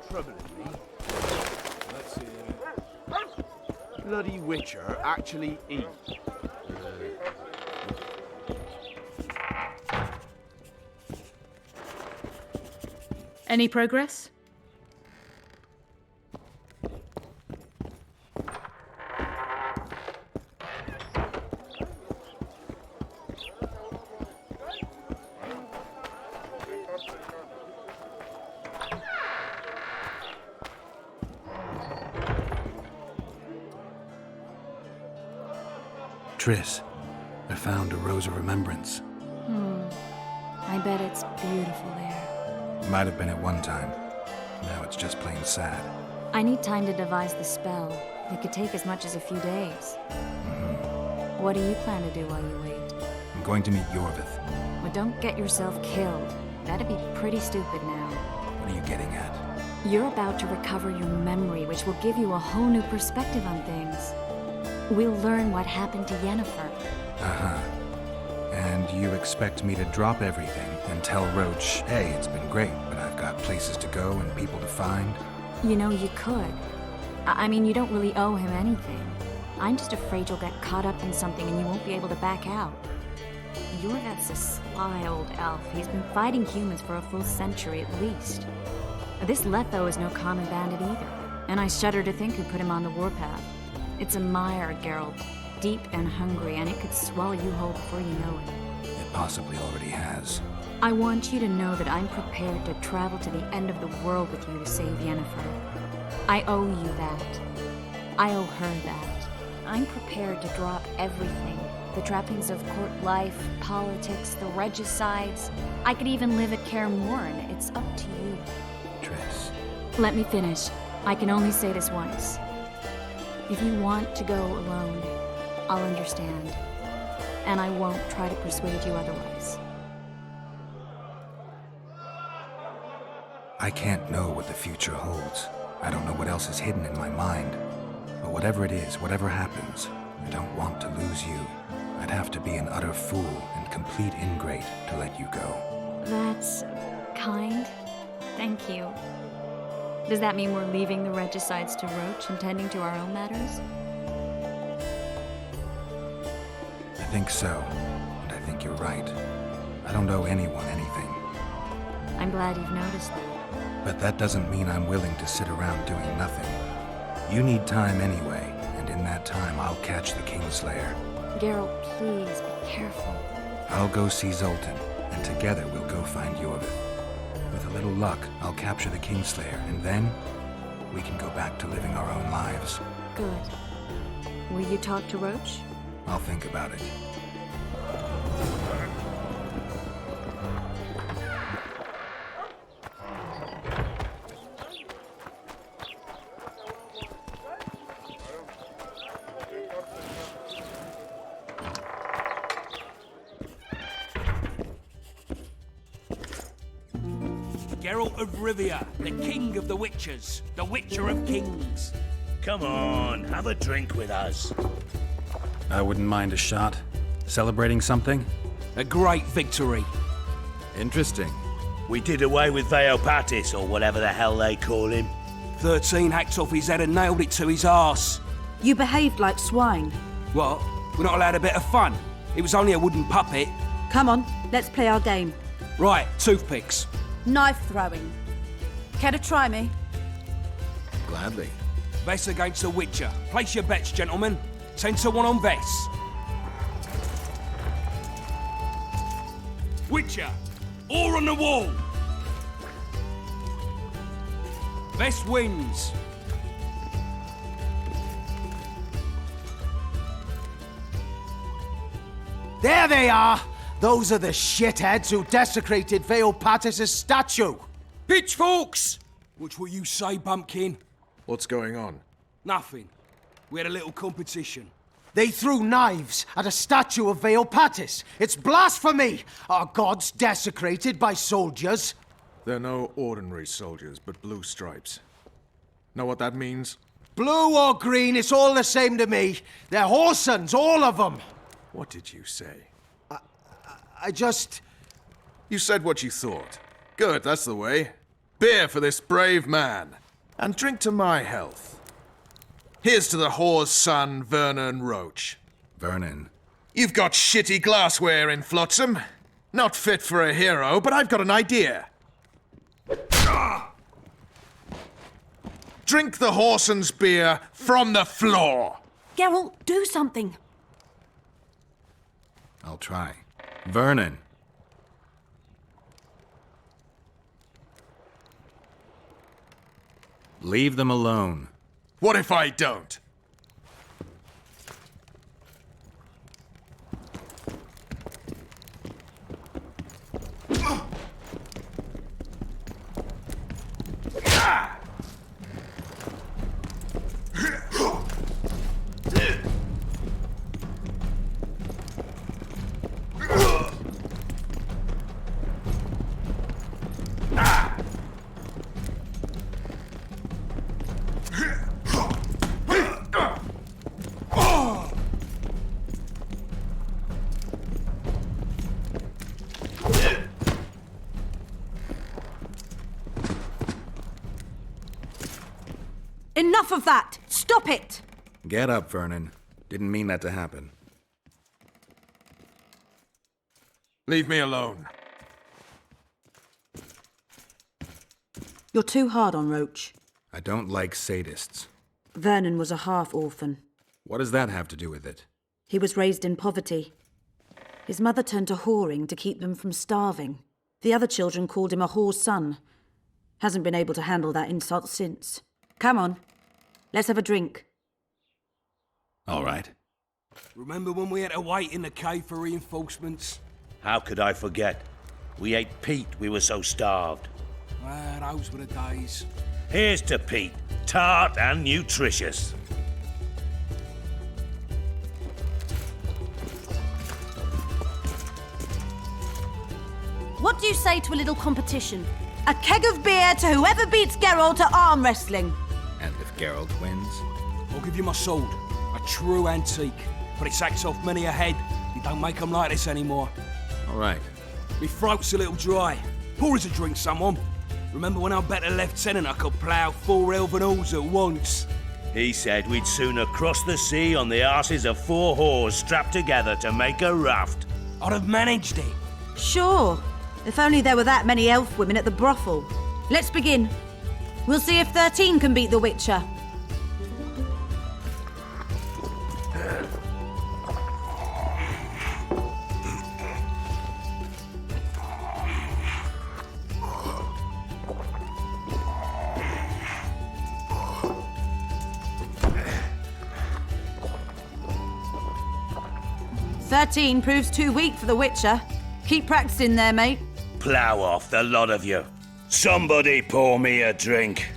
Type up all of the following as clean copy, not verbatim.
troubling me. Let's see. Bloody Witcher actually eat. Any progress? Triss, I found a Rose of Remembrance. I bet it's beautiful there. Might have been at one time. Now it's just plain sad. I need time to devise the spell. It could take as much as a few days. What do you plan to do while you wait? I'm going to meet Yorvith. Well, don't get yourself killed. That'd be pretty stupid now. What are you getting at? You're about to recover your memory, which will give you a whole new perspective on things. We'll learn what happened to Yennefer. Uh-huh. And you expect me to drop everything and tell Roach, hey, it's been great, but I've got places to go and people to find? You know, you could. I mean, you don't really owe him anything. I'm just afraid you'll get caught up in something and you won't be able to back out. Yorvith's a sly old elf. He's been fighting humans for a full century at least. This Letho is no common bandit either, and I shudder to think who put him on the warpath. It's a mire, Geralt, deep and hungry, and it could swallow you whole before you know it. It possibly already has. I want you to know that I'm prepared to travel to the end of the world with you to save Yennefer. I owe you that. I owe her that. I'm prepared to drop everything. The trappings of court life, politics, the regicides. I could even live at Kaer Morhen. It's up to you. Triss. Let me finish. I can only say this once. If you want to go alone, I'll understand. And I won't try to persuade you otherwise. I can't know what the future holds. I don't know what else is hidden in my mind. But whatever it is, whatever happens, I don't want to lose you. I'd have to be an utter fool and complete ingrate to let you go. That's kind. Thank you. Does that mean we're leaving the regicides to Roach and tending to our own matters? I think so, and I think you're right. I don't owe anyone anything. I'm glad you've noticed that. But that doesn't mean I'm willing to sit around doing nothing. You need time anyway, and in that time I'll catch the Kingslayer. Geralt, please be careful. I'll go see Zoltan, and together we'll go find Yorvith. With a little luck, I'll capture the Kingslayer, and then we can go back to living our own lives. Good. Will you talk to Roach? I'll think about it. Geralt of Rivia, the king of the Witchers, the Witcher of Kings. Come on, have a drink with us. I wouldn't mind a shot. Celebrating something? A great victory. Interesting. We did away with Veopatis, or whatever the hell they call him. 13 hacked off his head and nailed it to his arse. You behaved like swine. What? We're not allowed a bit of fun? It was only a wooden puppet. Come on, let's play our game. Right, toothpicks. Knife throwing. Care to try me? Gladly. Vess against the Witcher. Place your bets, gentlemen. 10 to 1 on Vess. Witcher, all on the wall. Vess wins. There they are! Those are the shitheads who desecrated Veopatis' statue! Pitchforks! What will you say, Bumpkin? What's going on? Nothing. We had a little competition. They threw knives at a statue of Veopatis! It's blasphemy! Our gods desecrated by soldiers! They're no ordinary soldiers, but blue stripes. Know what that means? Blue or green, it's all the same to me. They're whoresons, all of them! What did you say? I just... You said what you thought. Good, that's the way. Beer for this brave man, and drink to my health. Here's to the whore's son, Vernon Roach. Vernon. You've got shitty glassware in Flotsam. Not fit for a hero, but I've got an idea. Drink the whoreson's beer from the floor. Geralt, do something. I'll try. Vernon. Leave them alone. What if I don't? Enough of that! Stop it! Get up, Vernon. Didn't mean that to happen. Leave me alone. You're too hard on Roach. I don't like sadists. Vernon was a half-orphan. What does that have to do with it? He was raised in poverty. His mother turned to whoring to keep them from starving. The other children called him a whore's son. Hasn't been able to handle that insult since. Come on, let's have a drink. All right. Remember when we had to wait in the cave for reinforcements? How could I forget? We ate peat, we were so starved. Ah, those were the days. Here's to peat, tart and nutritious. What do you say to a little competition? A keg of beer to whoever beats Geralt at arm wrestling. And if Geralt wins? I'll give you my sword. A true antique. But it sacks off many a head. You don't make them like this anymore. All right. Me throat's a little dry. Pour us a drink, someone. Remember when I bet a lieutenant I could plough 4 elven halls at once? He said we'd sooner cross the sea on the arses of 4 whores strapped together to make a raft. I'd have managed it. Sure, if only there were that many elf women at the brothel. Let's begin. We'll see if 13 can beat the Witcher. "13 proves too weak for the Witcher. Keep practicing there, mate." Plough off, the lot of you. Somebody pour me a drink.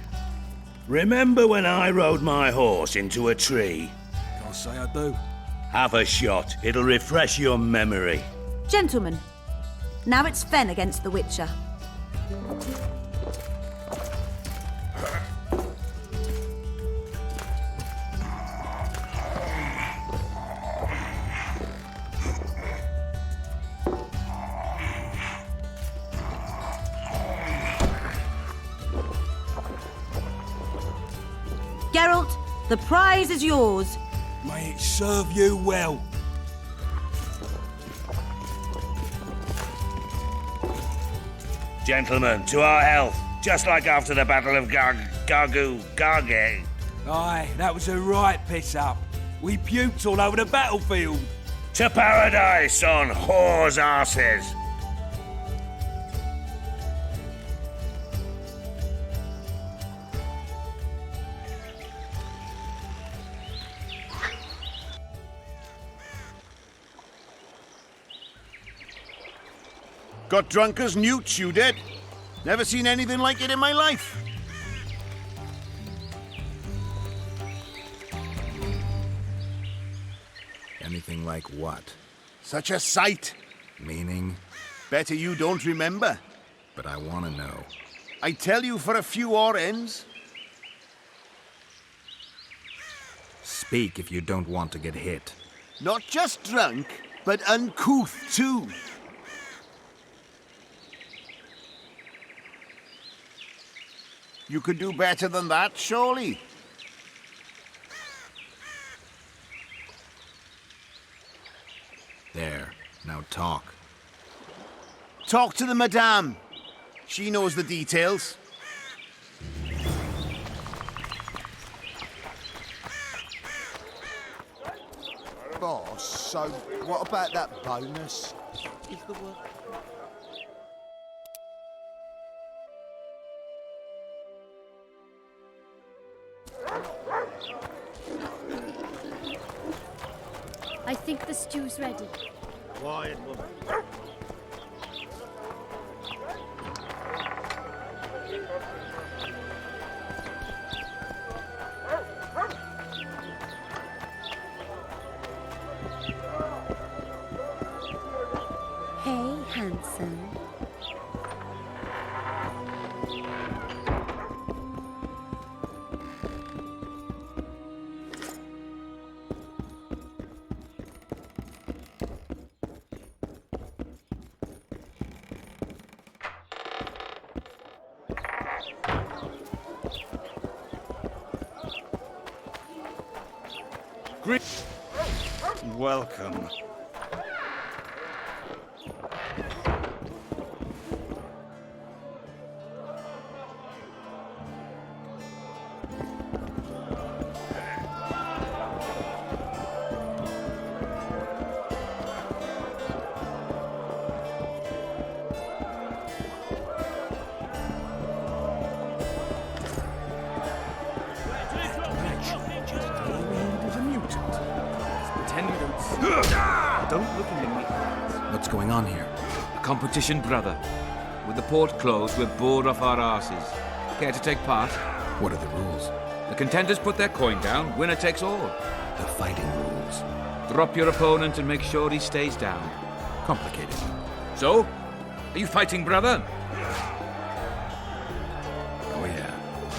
Remember when I rode my horse into a tree? Can't say I do. Have a shot. It'll refresh your memory. Gentlemen, now it's Fen against the Witcher. Geralt, the prize is yours. May it serve you well. Gentlemen, to our health. Just like after the Battle of Gargu. Aye, that was a right piss-up. We puked all over the battlefield. To paradise on whores' arses. Got drunk as newts, you did. Never seen anything like it in my life. Anything like what? Such a sight. Meaning? Better you don't remember. But I want to know. I tell you for a few odd ends. Speak if you don't want to get hit. Not just drunk, but uncouth too. You could do better than that, surely. There. Now talk. Talk to the Madame. She knows the details. Boss, so what about that bonus? I think the stew's ready. Quiet, woman. Hey, handsome. Welcome. Don't look at me. What's going on here? A competition, brother. With the port closed, we're bored off our asses. Care to take part? What are the rules? The contenders put their coin down, winner takes all. The fighting rules. Drop your opponent and make sure he stays down. Complicated. So, are you fighting, brother? Oh, yeah.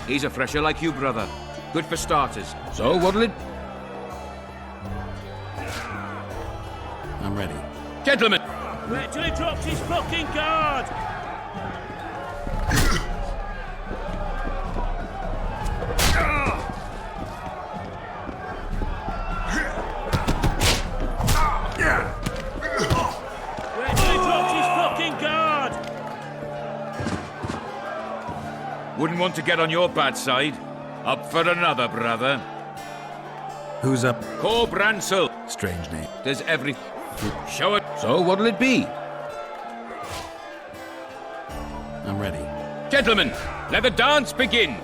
He's a fresher like you, brother. Good for starters. So, what'll it... I'm ready. Gentlemen! Wait till he drops his fucking guard! Wait till he drops his fucking guard! Wouldn't want to get on your bad side. Up for another, brother. Who's up? Cor Bransel. Strange name. There's every... Show it. So, what'll it be? I'm ready. Gentlemen, let the dance begin.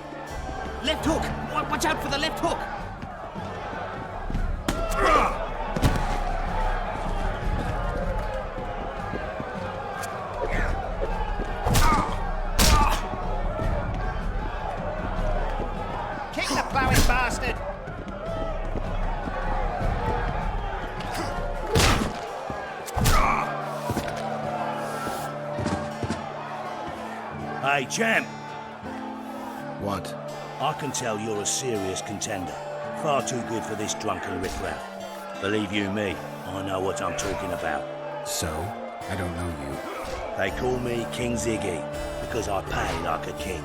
Left hook! Watch out for the left hook! Kick the plowing bastard! Hey, champ. What? I can tell you're a serious contender. Far too good for this drunken riffraff. Believe you me, I know what I'm talking about. So? I don't know you. They call me King Ziggy because I pay like a king.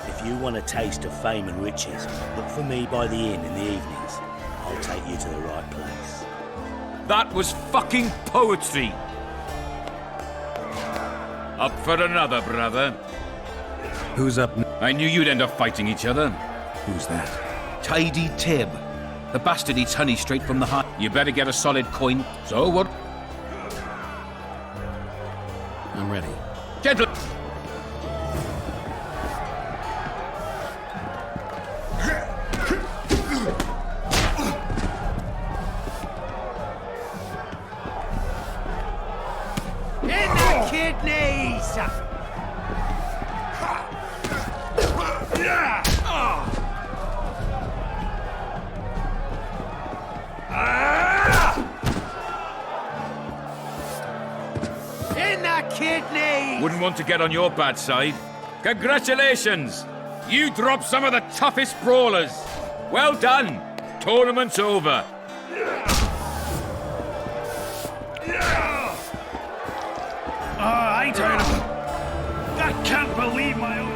If you want a taste of fame and riches, look for me by the inn in the evenings. I'll take you to the right place. That was fucking poetry. Up for another, brother. Who's up? I knew you'd end up fighting each other. Who's that? Tidy Tib. The bastard eats honey straight from the heart. You better get a solid coin. So what? I'm ready. Gentle... In the kidneys! In the kidneys! Wouldn't want to get on your bad side. Congratulations! You dropped some of the toughest brawlers. Well done. Tournament's over. I can't believe my own...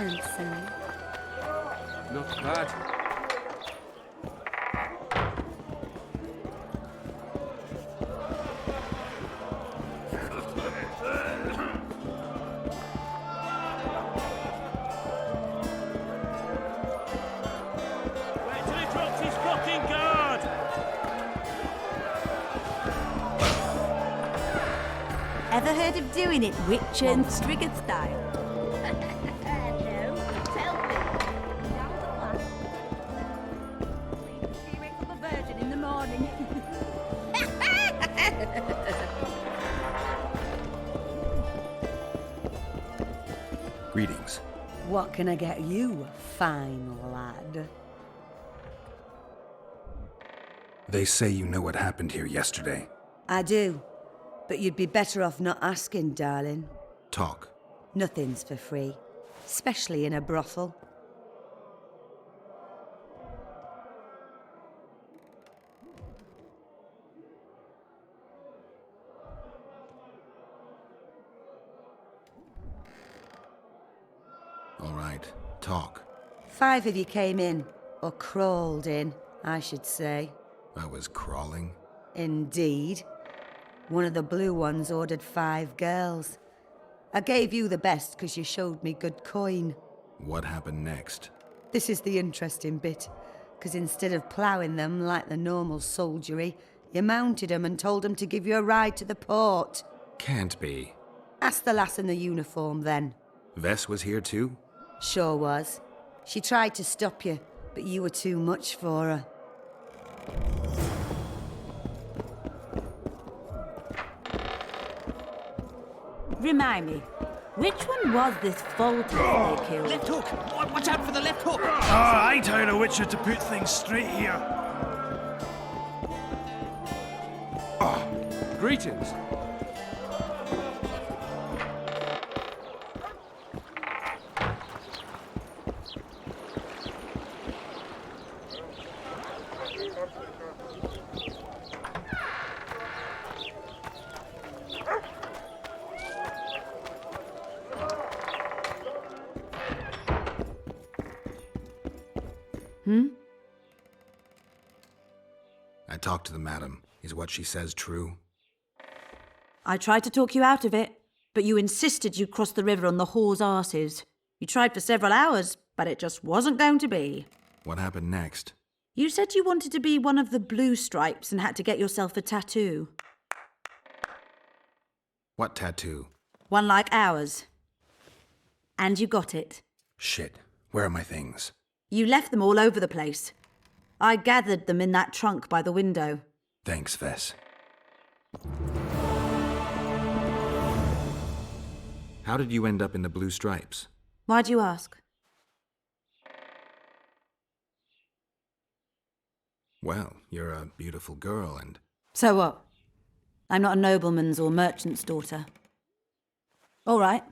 handsome. Not bad. Wait till he drops his fucking guard! Ever heard of doing it Witcher and Striggett style? No, tell me. Down the last. Wait for the virgin in the morning. Greetings. What can I get you, fine lad? They say you know what happened here yesterday. I do. But you'd be better off not asking, darling. Talk. Nothing's for free. Especially in a brothel. All right, talk. 5 of you came in. Or crawled in, I should say. I was crawling. Indeed. One of the blue ones ordered 5 girls. I gave you the best because you showed me good coin. What happened next? This is the interesting bit, because instead of ploughing them like the normal soldiery, you mounted them and told them to give you a ride to the port. Can't be. Ask the lass in the uniform then. Vess was here too? Sure was. She tried to stop you, but you were too much for her. Remind me, which one was this Foltest they killed? Left hook! Watch out for the left hook! I'd hire a witcher to put things straight here. Greetings. I talked to the madam. Is what she says true? I tried to talk you out of it, but you insisted you'd cross the river on the whore's arses. You tried for several hours, but it just wasn't going to be. What happened next? You said you wanted to be one of the blue stripes and had to get yourself a tattoo. What tattoo? One like ours. And you got it. Shit. Where are my things? You left them all over the place. I gathered them in that trunk by the window. Thanks, Vess. How did you end up in the blue stripes? Why'd you ask? Well, you're a beautiful girl and... So what? I'm not a nobleman's or merchant's daughter. All right.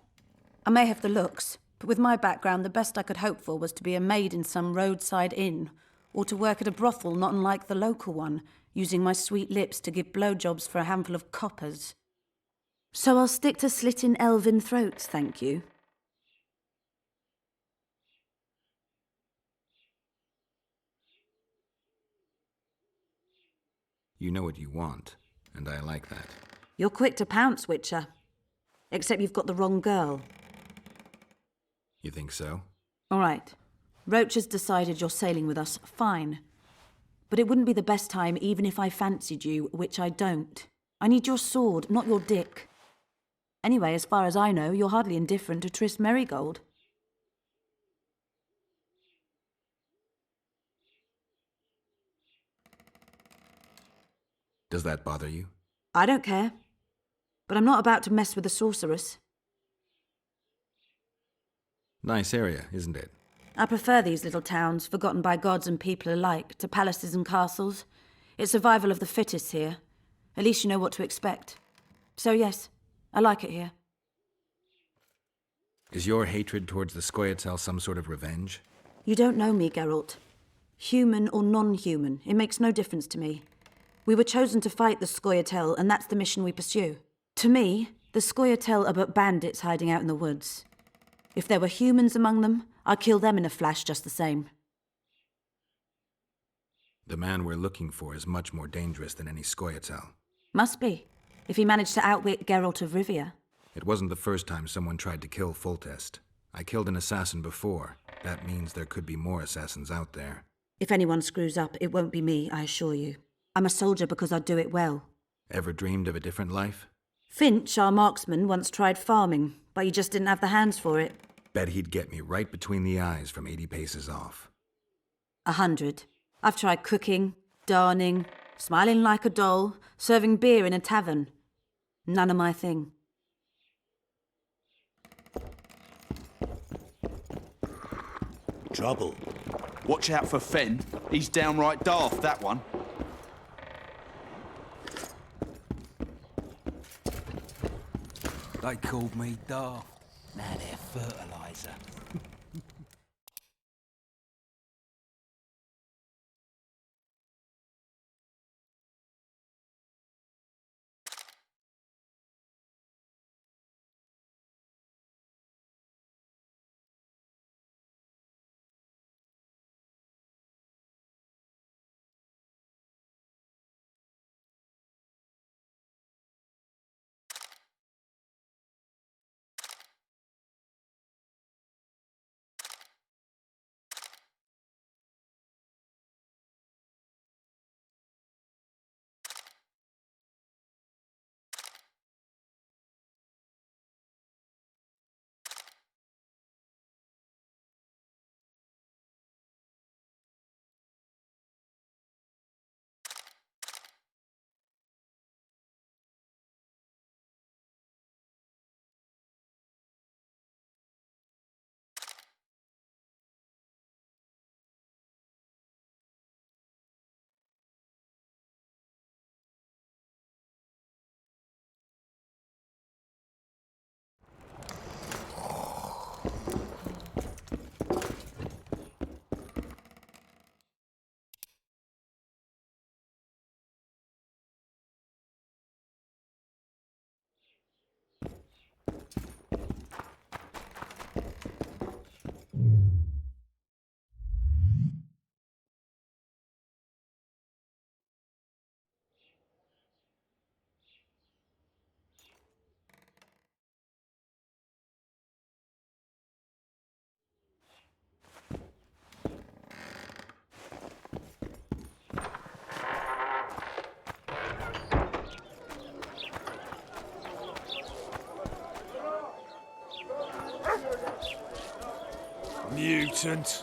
I may have the looks, but with my background, the best I could hope for was to be a maid in some roadside inn, or to work at a brothel not unlike the local one, using my sweet lips to give blowjobs for a handful of coppers. So I'll stick to slitting elven throats, thank you. You know what you want, and I like that. You're quick to pounce, Witcher. Except you've got the wrong girl. You think so? All right. Roach has decided you're sailing with us, fine. But it wouldn't be the best time even if I fancied you, which I don't. I need your sword, not your dick. Anyway, as far as I know, you're hardly indifferent to Triss Merigold. Does that bother you? I don't care. But I'm not about to mess with a sorceress. Nice area, isn't it? I prefer these little towns, forgotten by gods and people alike, to palaces and castles. It's survival of the fittest here. At least you know what to expect. So yes, I like it here. Is your hatred towards the Scoia'tael some sort of revenge? You don't know me, Geralt. Human or non-human, it makes no difference to me. We were chosen to fight the Scoia'tael, and that's the mission we pursue. To me, the Scoia'tael are but bandits hiding out in the woods. If there were humans among them, I'd kill them in a flash just the same. The man we're looking for is much more dangerous than any Scoia'tael. Must be, if he managed to outwit Geralt of Rivia. It wasn't the first time someone tried to kill Foltest. I killed an assassin before. That means there could be more assassins out there. If anyone screws up, it won't be me, I assure you. I'm a soldier because I do it well. Ever dreamed of a different life? Finch, our marksman, once tried farming, but he just didn't have the hands for it. Bet he'd get me right between the eyes from 80 paces off. 100. I've tried cooking, darning, smiling like a doll, serving beer in a tavern. None of my thing. Trouble. Watch out for Fen. He's downright daft, that one. They called me daft. Now they're fertilizer. Mutant.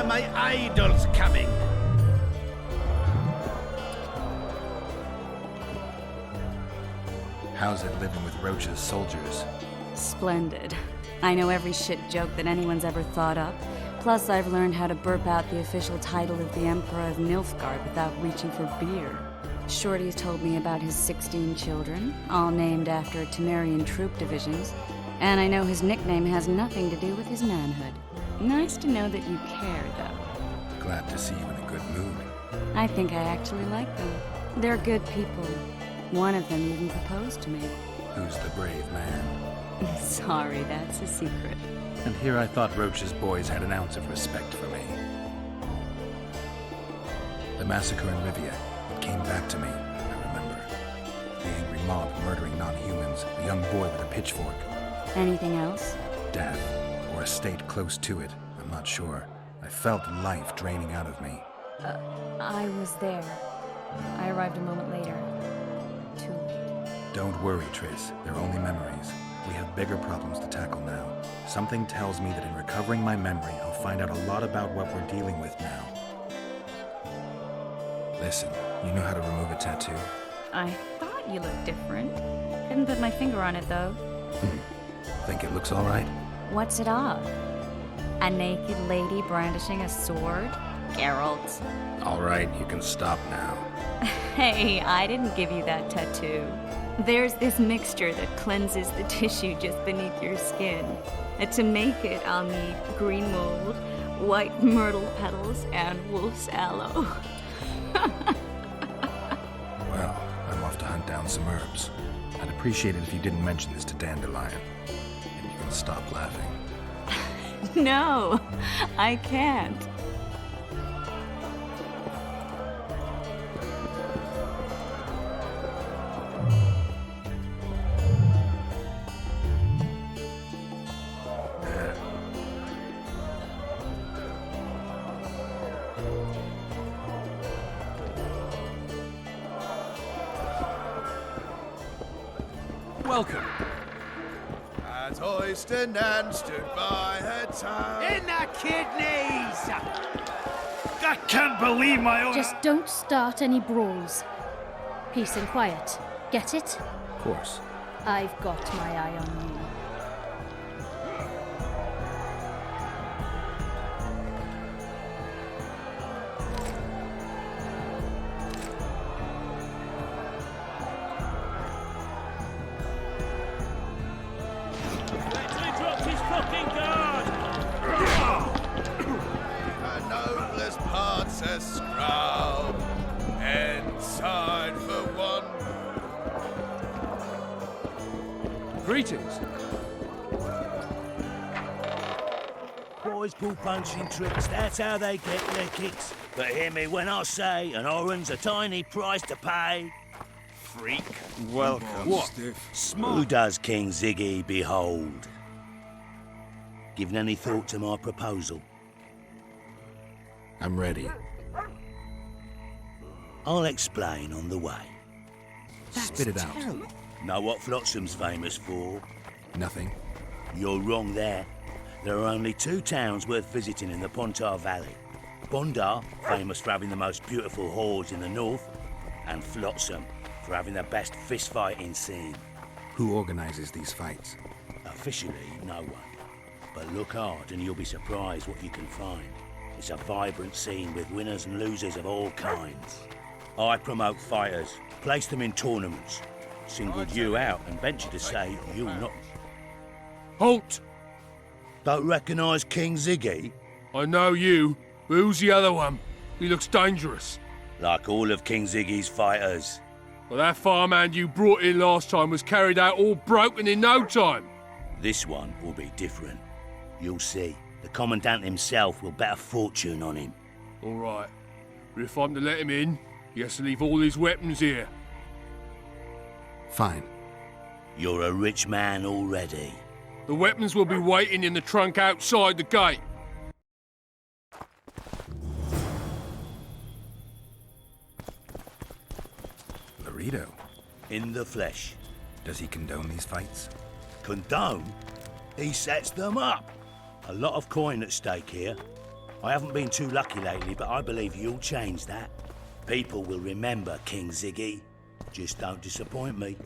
My idol's coming. How's it living with Roach's soldiers? Splendid. I know every shit joke that anyone's ever thought up. Plus, I've learned how to burp out the official title of the Emperor of Nilfgaard without reaching for beer. Shorty's told me about his 16 children, all named after Temerian troop divisions, and I know his nickname has nothing to do with his manhood. Nice to know that you care, though. Glad to see you in a good mood. I think I actually like them. They're good people. One of them even proposed to me. Who's the brave man? Sorry, that's a secret. And here I thought Roach's boys had an ounce of respect for me. The massacre in Rivia, it came back to me, I remember. The angry mob murdering non-humans, a young boy with a pitchfork. Anything else? Death, or a state close to it, I'm not sure. I felt life draining out of me. I was there. I arrived a moment later. Too late. Don't worry, Triss. They're only memories. We have bigger problems to tackle now. Something tells me that in recovering my memory, I'll find out a lot about what we're dealing with now. Listen, you know how to remove a tattoo? I thought you looked different. Couldn't put my finger on it, though. Think it looks all right? What's it of? A naked lady brandishing a sword? Geralt. All right, you can stop now. Hey, I didn't give you that tattoo. There's this mixture that cleanses the tissue just beneath your skin. And to make it, I'll need green mold, white myrtle petals, and wolf's aloe. Well, I'm off to hunt down some herbs. I'd appreciate it if you didn't mention this to Dandelion. And you can stop laughing. No, I can't. Welcome. As Oyster Nan stood by her town. In the kidneys! I can't believe my own... Just don't start any brawls. Peace and quiet. Get it? Of course. I've got my eye on you. A noblest parts a scrowl. Inside for one. Greetings. Boys pull punching tricks, that's how they get their kicks. But hear me when I say an oran's a tiny price to pay. Freak. Welcome. What? Who does King Ziggy behold? Given any thought to my proposal? I'm ready. I'll explain on the way. Spit it out. Know what Flotsam's famous for? Nothing. You're wrong there. There are only two towns worth visiting in the Pontar Valley. Bondar, famous for having the most beautiful whores in the north, and Flotsam, for having the best fist-fighting scene. Who organizes these fights? Officially, no one. But look hard and you'll be surprised what you can find. It's a vibrant scene with winners and losers of all kinds. I promote fighters, place them in tournaments, singled you out and venture to say you'll not... Halt! Don't recognise King Ziggy? I know you, but who's the other one? He looks dangerous. Like all of King Ziggy's fighters. Well, that farmhand you brought in last time was carried out all broken in no time. This one will be different. You'll see. The Commandant himself will bet a fortune on him. All right. But if I'm to let him in, he has to leave all his weapons here. Fine. You're a rich man already. The weapons will be waiting in the trunk outside the gate. Laredo. In the flesh. Does he condone these fights? Condone? He sets them up. A lot of coin at stake here. I haven't been too lucky lately, but I believe you'll change that. People will remember King Ziggy. Just don't disappoint me.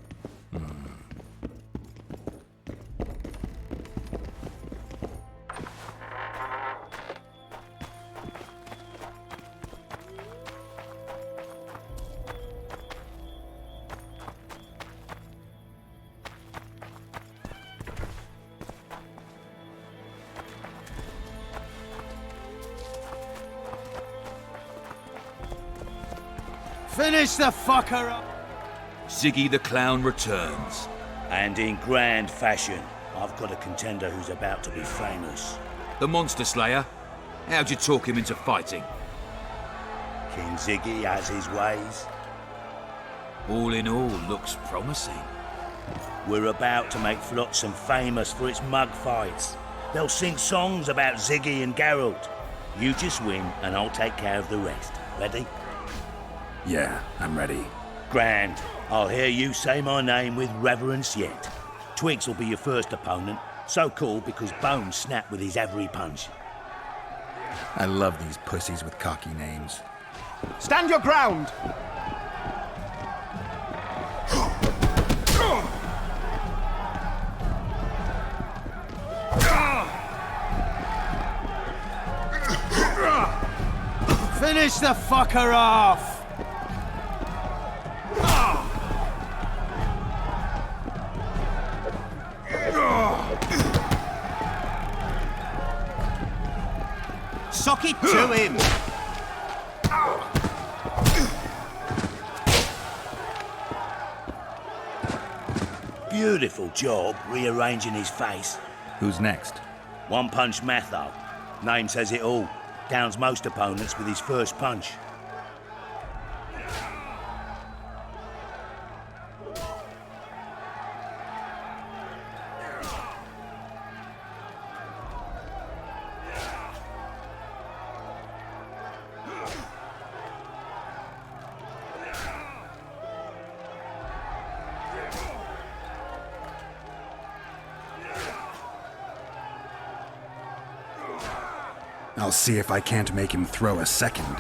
Finish the fucker up! Ziggy the Clown returns. And in grand fashion. I've got a contender who's about to be famous. The Monster Slayer. How'd you talk him into fighting? King Ziggy has his ways. All in all, looks promising. We're about to make Flotsam famous for its mug fights. They'll sing songs about Ziggy and Geralt. You just win and I'll take care of the rest. Ready? Yeah, I'm ready. Grand. I'll hear you say my name with reverence yet. Twigs will be your first opponent. So called because Bones snapped with his every punch. I love these pussies with cocky names. Stand your ground! Finish the fucker off! Sock it to him! Beautiful job rearranging his face. Who's next? One Punch Matho. Name says it all. Downs most opponents with his first punch. I'll see if I can't make him throw a second.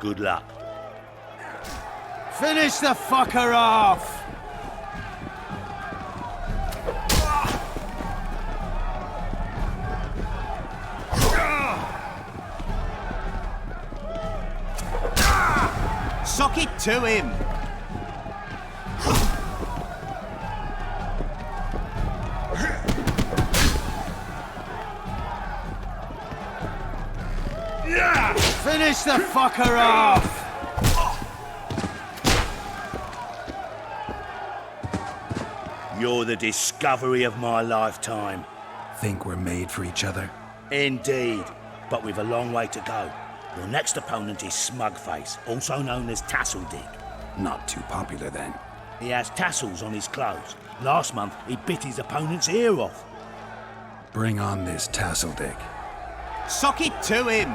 Good luck. Finish the fucker off! Sock it to him! Finish the fucker off! You're the discovery of my lifetime. Think we're made for each other? Indeed, but we've a long way to go. Your next opponent is Smugface, also known as Tasseldig. Not too popular then. He has tassels on his clothes. Last month, he bit his opponent's ear off. Bring on this Tasseldig. Sock it to him!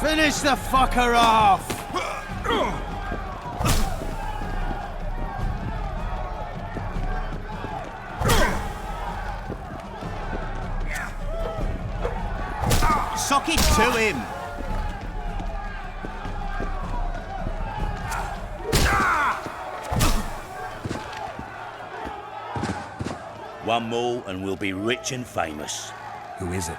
Finish the fucker off! Sock it to him! One more and we'll be rich and famous. Who is it?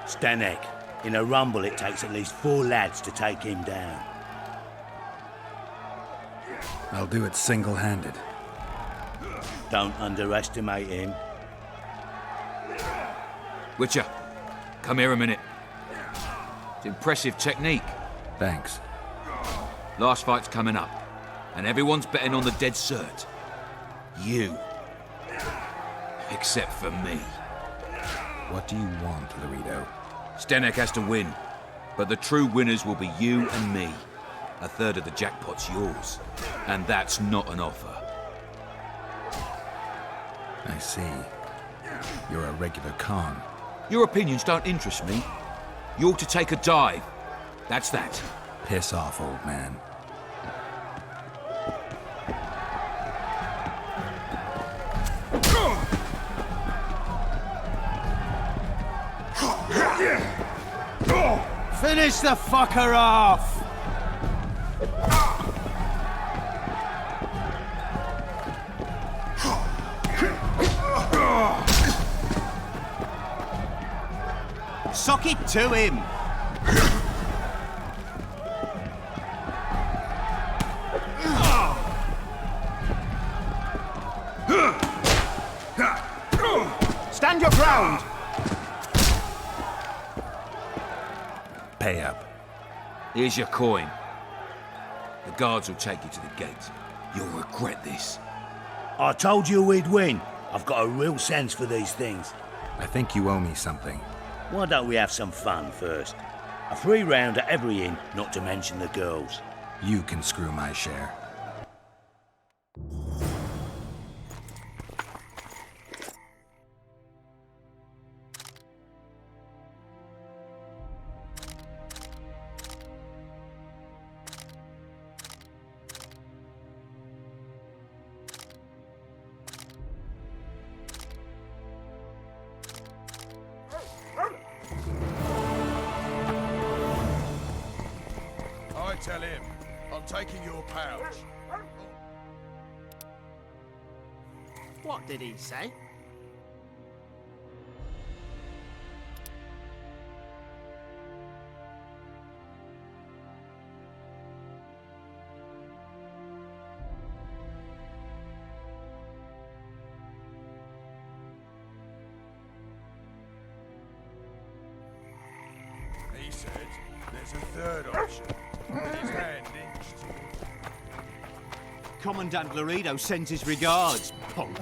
Stanek. In a rumble, it takes at least 4 lads to take him down. I'll do it single-handed. Don't underestimate him. Witcher, come here a minute. It's impressive technique. Thanks. Last fight's coming up, and everyone's betting on the dead cert. You. Except for me. What do you want, Laredo? Stanek has to win, but the true winners will be you and me. A third of the jackpot's yours, and that's not an offer. I see. You're a regular con. Your opinions don't interest me. You ought to take a dive. That's that. Piss off, old man. Finish the fucker off! Sock it to him! Stand your ground! Pay up. Here's your coin. The guards will take you to the gate. You'll regret this. I told you we'd win. I've got a real sense for these things. I think you owe me something. Why don't we have some fun first? A free round at every inn, not to mention the girls. You can screw my share. I tell him? I'm taking your pouch. What did he say? He said there's a third option. With his hand inched. Commandant Laredo sends his regards, punk.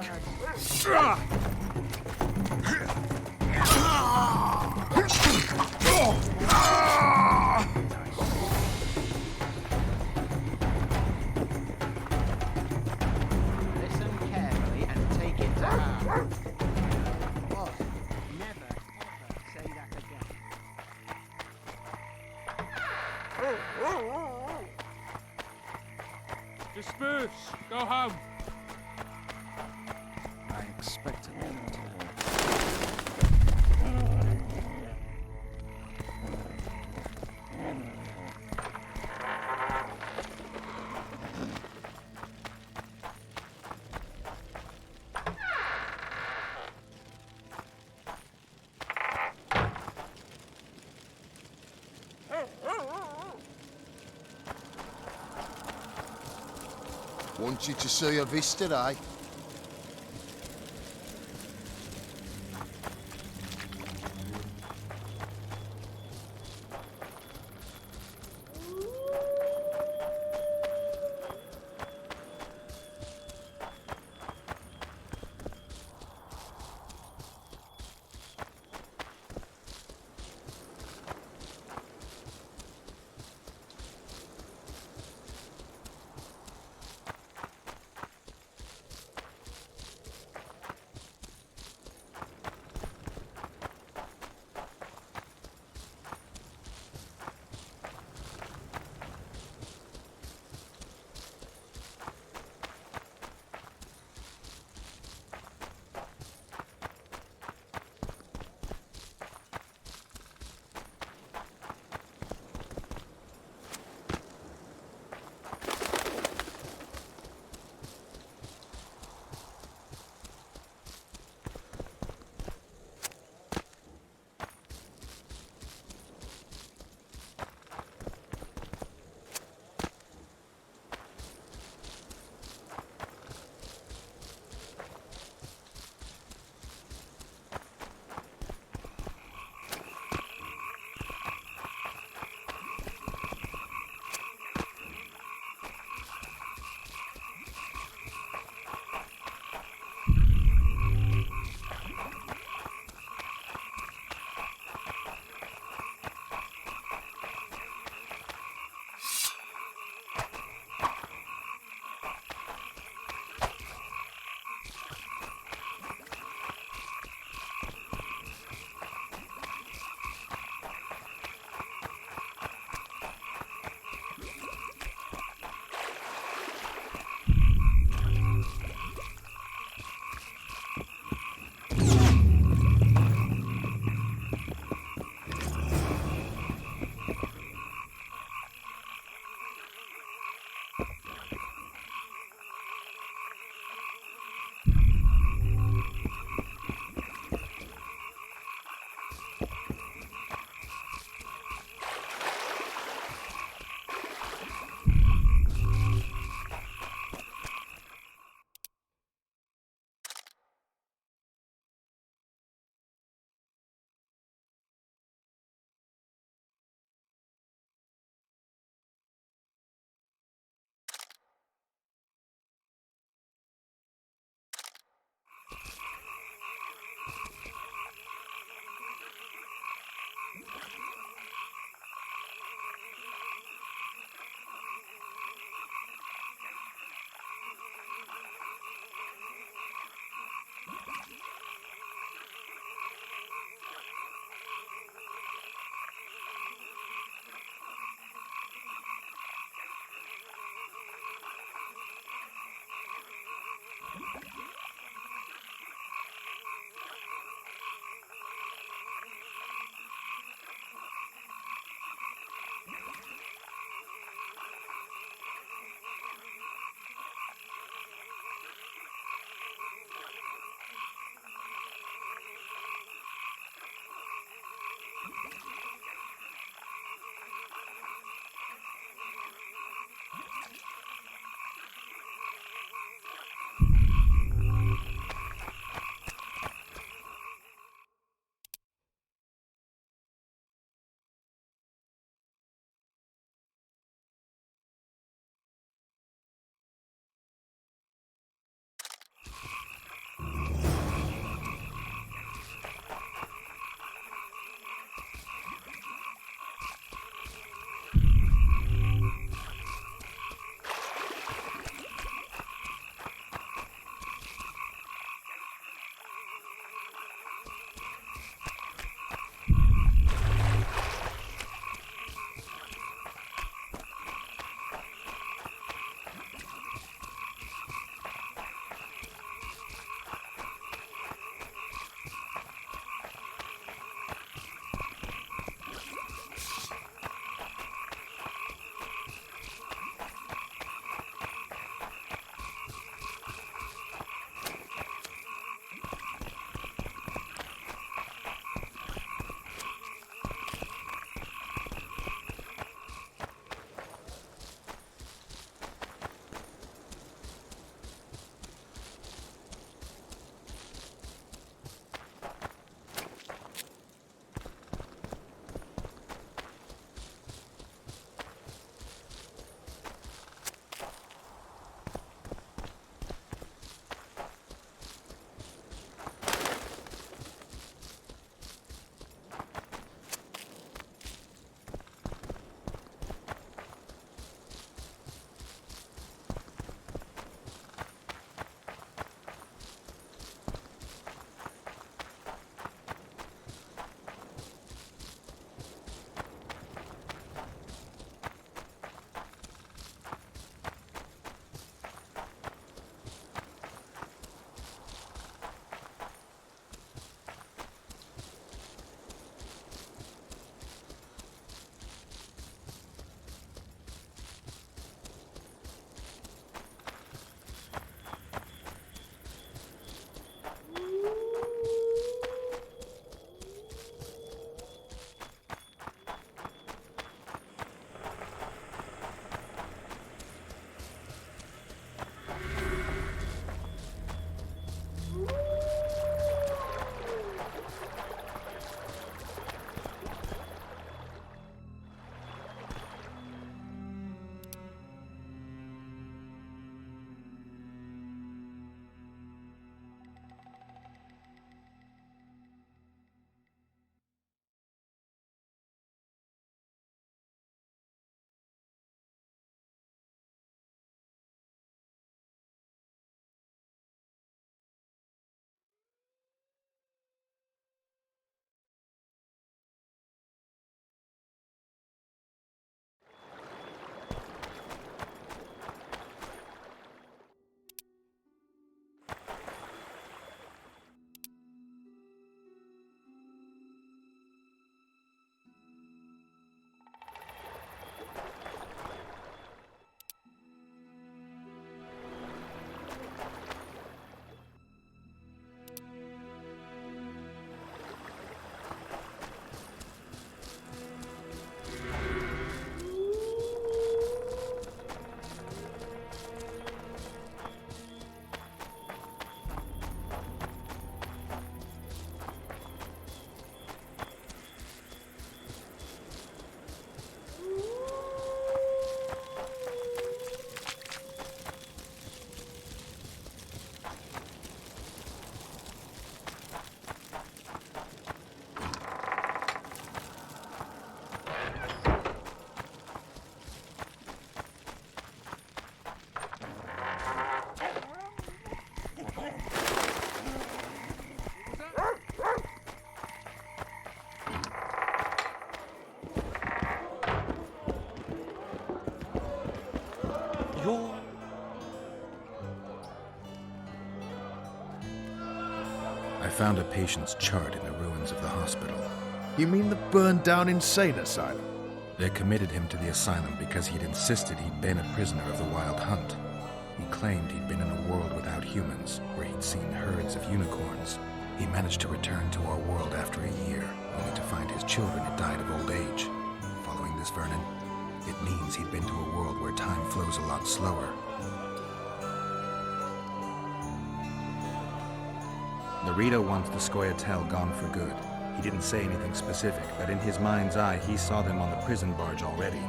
Listen carefully and take it to heart. Oh, never ever say that again. Disperse! Go home! I expected them to. Want you to see a vista, eh? found a patient's chart in the ruins of the hospital. You mean the burned-down insane asylum? They committed him to the asylum because he'd insisted he'd been a prisoner of the Wild Hunt. He claimed he'd been in a world without humans, where he'd seen herds of unicorns. He managed to return to our world after a year, only to find his children had died of old age. Following this, Vernon, it means he'd been to a world where time flows a lot slower. Laredo wants the Scoia'tael gone for good. He didn't say anything specific, but in his mind's eye, he saw them on the prison barge already.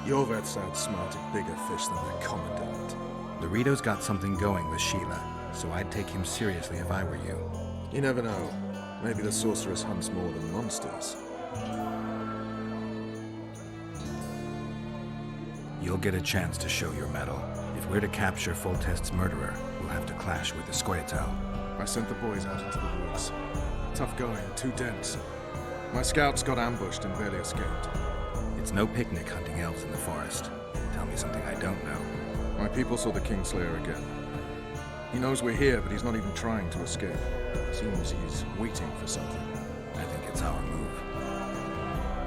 Yorveth's outsmarted bigger fish than the Commandant. Laredo's got something going with Sheila, so I'd take him seriously if I were you. You never know. Maybe the sorceress hunts more than monsters. You'll get a chance to show your mettle. If we're to capture Foltest's murderer, we'll have to clash with the Scoia'tael. I sent the boys out into the woods. Tough going, too dense. My scouts got ambushed and barely escaped. It's no picnic hunting elves in the forest. Tell me something I don't know. My people saw the Kingslayer again. He knows we're here, but he's not even trying to escape. Seems he's waiting for something. I think it's our move.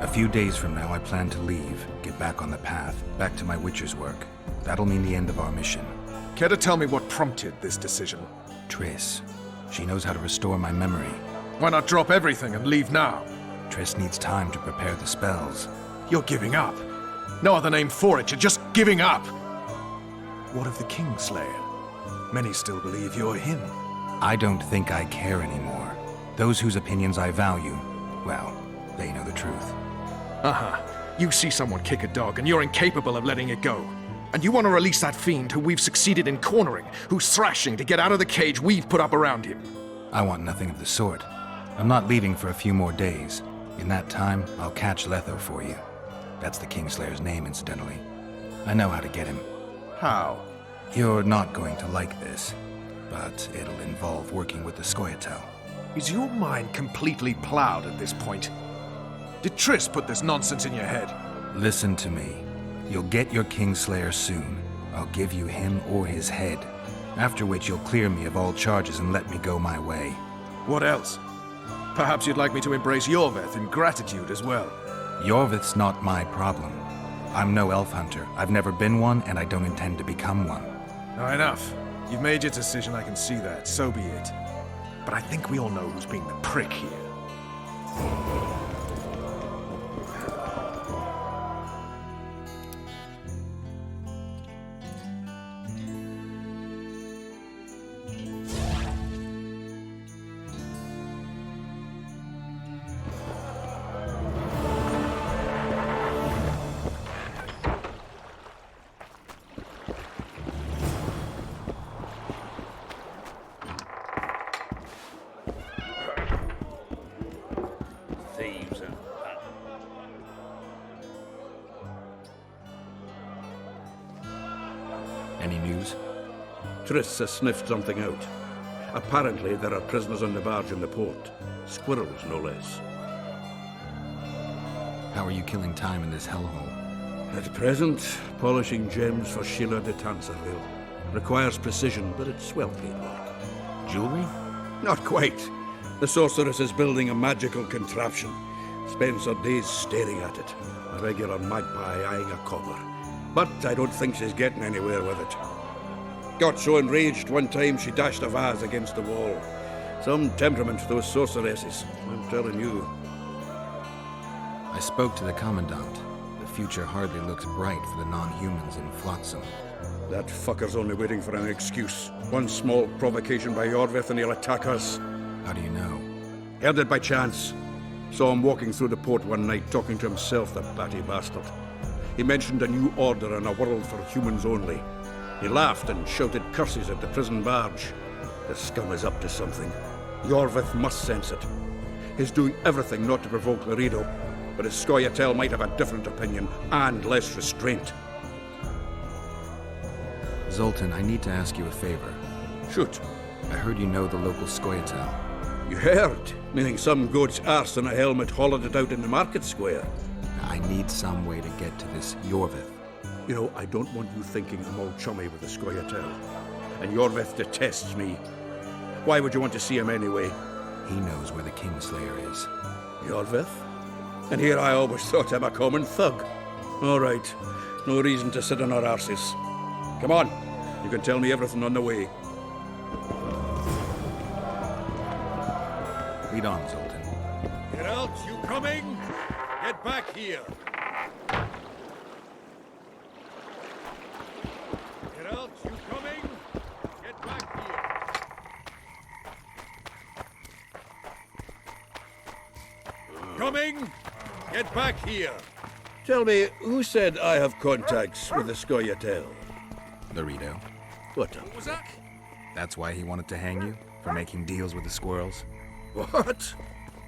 A few days from now, I plan to leave, get back on the path, back to my Witcher's work. That'll mean the end of our mission. Care to tell me what prompted this decision? Triss. She knows how to restore my memory. Why not drop everything and leave now? Triss needs time to prepare the spells. You're giving up. No other name for it, you're just giving up. What of the Kingslayer? Many still believe you're him. I don't think I care anymore. Those whose opinions I value, well, they know the truth. You see someone kick a dog and you're incapable of letting it go. And you want to release that fiend who we've succeeded in cornering, who's thrashing to get out of the cage we've put up around him. I want nothing of the sort. I'm not leaving for a few more days. In that time, I'll catch Letho for you. That's the Kingslayer's name, incidentally. I know how to get him. How? You're not going to like this, but it'll involve working with the Scoia'tael. Is your mind completely plowed at this point? Did Triss put this nonsense in your head? Listen to me. You'll get your Kingslayer soon. I'll give you him or his head. After which you'll clear me of all charges and let me go my way. What else? Perhaps you'd like me to embrace Yorveth in gratitude as well. Yorveth's not my problem. I'm no elf hunter. I've never been one, and I don't intend to become one. Enough. You've made your decision, I can see that. So be it. But I think we all know who's being the prick here. Thieves and Any news? Triss has sniffed something out. Apparently, there are prisoners on the barge in the port. Squirrels, no less. How are you killing time in this hellhole? At present, polishing gems for Sheila de Tanserville. Requires precision, but it's well paid work. Jewelry? Not quite. The sorceress is building a magical contraption. Spends her days staring at it. A regular magpie eyeing a copper. But I don't think she's getting anywhere with it. Got so enraged one time she dashed a vase against the wall. Some temperament, those sorceresses. I'm telling you. I spoke to the Commandant. The future hardly looks bright for the non-humans in Flotsam. That fucker's only waiting for an excuse. One small provocation by Yorveth and he'll attack us. How do you know? Heard it by chance. Saw him walking through the port one night, talking to himself, the batty bastard. He mentioned a new order and a world for humans only. He laughed and shouted curses at the prison barge. The scum is up to something. Yorveth must sense it. He's doing everything not to provoke Laredo, but his Scoia'tael might have a different opinion and less restraint. Zoltan, I need to ask you a favor. Shoot. I heard you know the local Scoia'tael. You heard? Meaning some goat's arse in a helmet hollowed it out in the market square. I need some way to get to this Yorveth. You know, I don't want you thinking I'm all chummy with the Scoia'tael. And Yorveth detests me. Why would you want to see him anyway? He knows where the Kingslayer is. Yorvith? And here I always thought him a common thug. All right. No reason to sit on our arses. Come on. You can tell me everything on the way. Lead on, Zoltan. Geralt, you coming? Get back here. Geralt, you coming? Get back here. Coming? Get back here. Tell me, who said I have contacts with the Scoia'tael? Laredo. What was that? That's why he wanted to hang you? For making deals with the squirrels? What?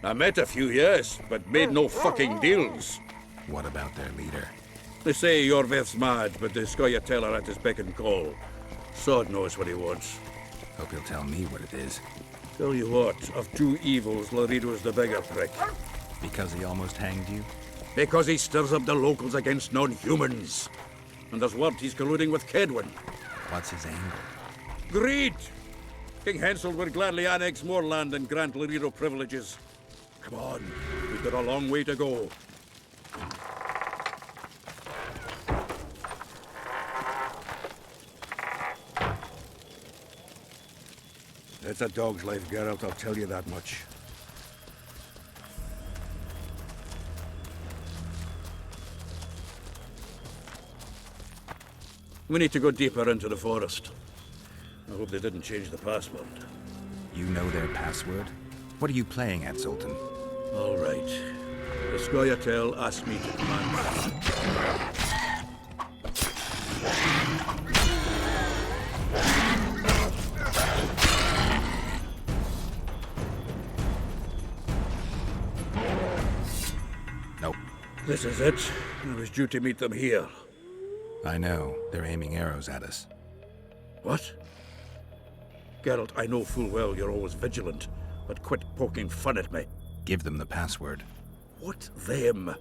I met a few, yes, but made no fucking deals. What about their leader? They say Yorvith's mad, but the Scoia'tael are at his beck and call. Sod knows what he wants. Hope he'll tell me what it is. Tell you what, of two evils, Laredo's the bigger prick. Because he almost hanged you? Because he stirs up the locals against non-humans. And there's word he's colluding with Kedwin. What's his angle? Greed! King Hensel would gladly annex more land and grant Laredo privileges. Come on, we've got a long way to go. It's a dog's life, Geralt, I'll tell you that much. We need to go deeper into the forest. I hope they didn't change the password. You know their password? What are you playing at, Zoltan? All right. The Scoia'tael asked me to command them. Nope. This is it. I was due to meet them here. I know. They're aiming arrows at us. What? Geralt, I know full well you're always vigilant, but quit poking fun at me. Give them the password. What them?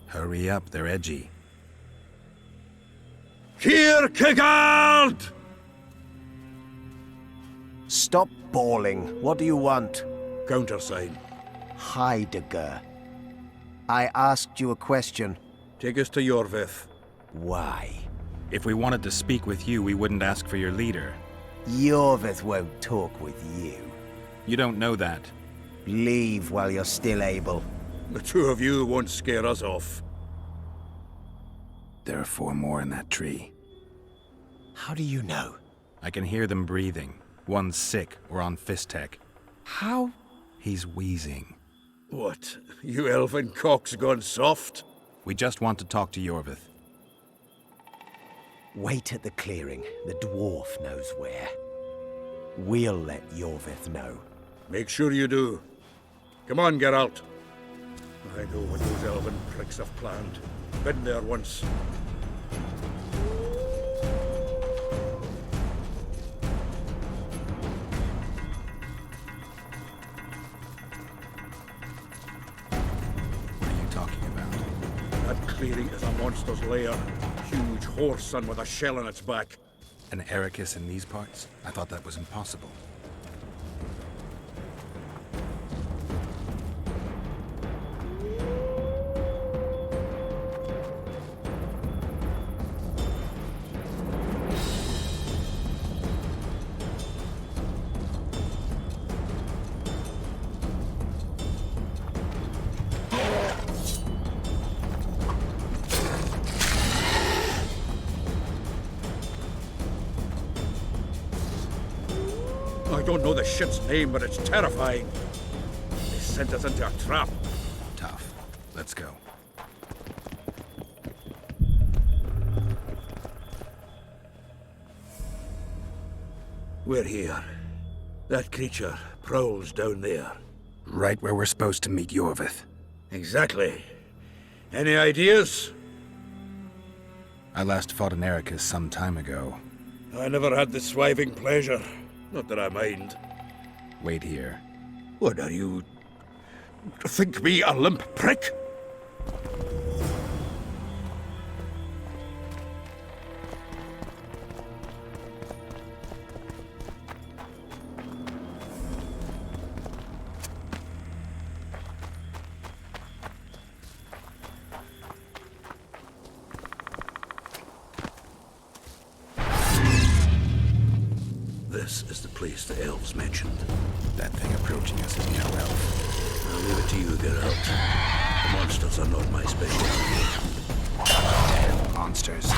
Hurry up, they're edgy. Here, Kigald! Stop bawling. What do you want? Countersign. Heidegger. I asked you a question. Take us to Yorvith. Why? If we wanted to speak with you, we wouldn't ask for your leader. Yorvith won't talk with you. You don't know that. Leave while you're still able. The two of you won't scare us off. There are 4 more in that tree. How do you know? I can hear them breathing. One's sick or on Fistek. How? He's wheezing. What? You elfin cock's gone soft? We just want to talk to Yorvith. Wait at the clearing. The dwarf knows where. We'll let Yorvith know. Make sure you do. Come on, Geralt. I know what those elven pricks have planned. Been there once. What are you talking about? That clearing is a monster's lair. Huge horse son with a shell on its back. An Ericus in these parts? I thought that was impossible. I don't know the shit's name, but it's terrifying. They sent us into a trap. Tough. Let's go. We're here. That creature prowls down there. Right where we're supposed to meet Yorvith. Exactly. Any ideas? I last fought an Ericus some time ago. I never had the swiving pleasure. Not that I mind. Wait here. What are you... think me a limp prick? place the elves mentioned? That thing approaching us is no elf. I'll leave it to you, Geralt. The monsters are not my specialty. Damn monsters.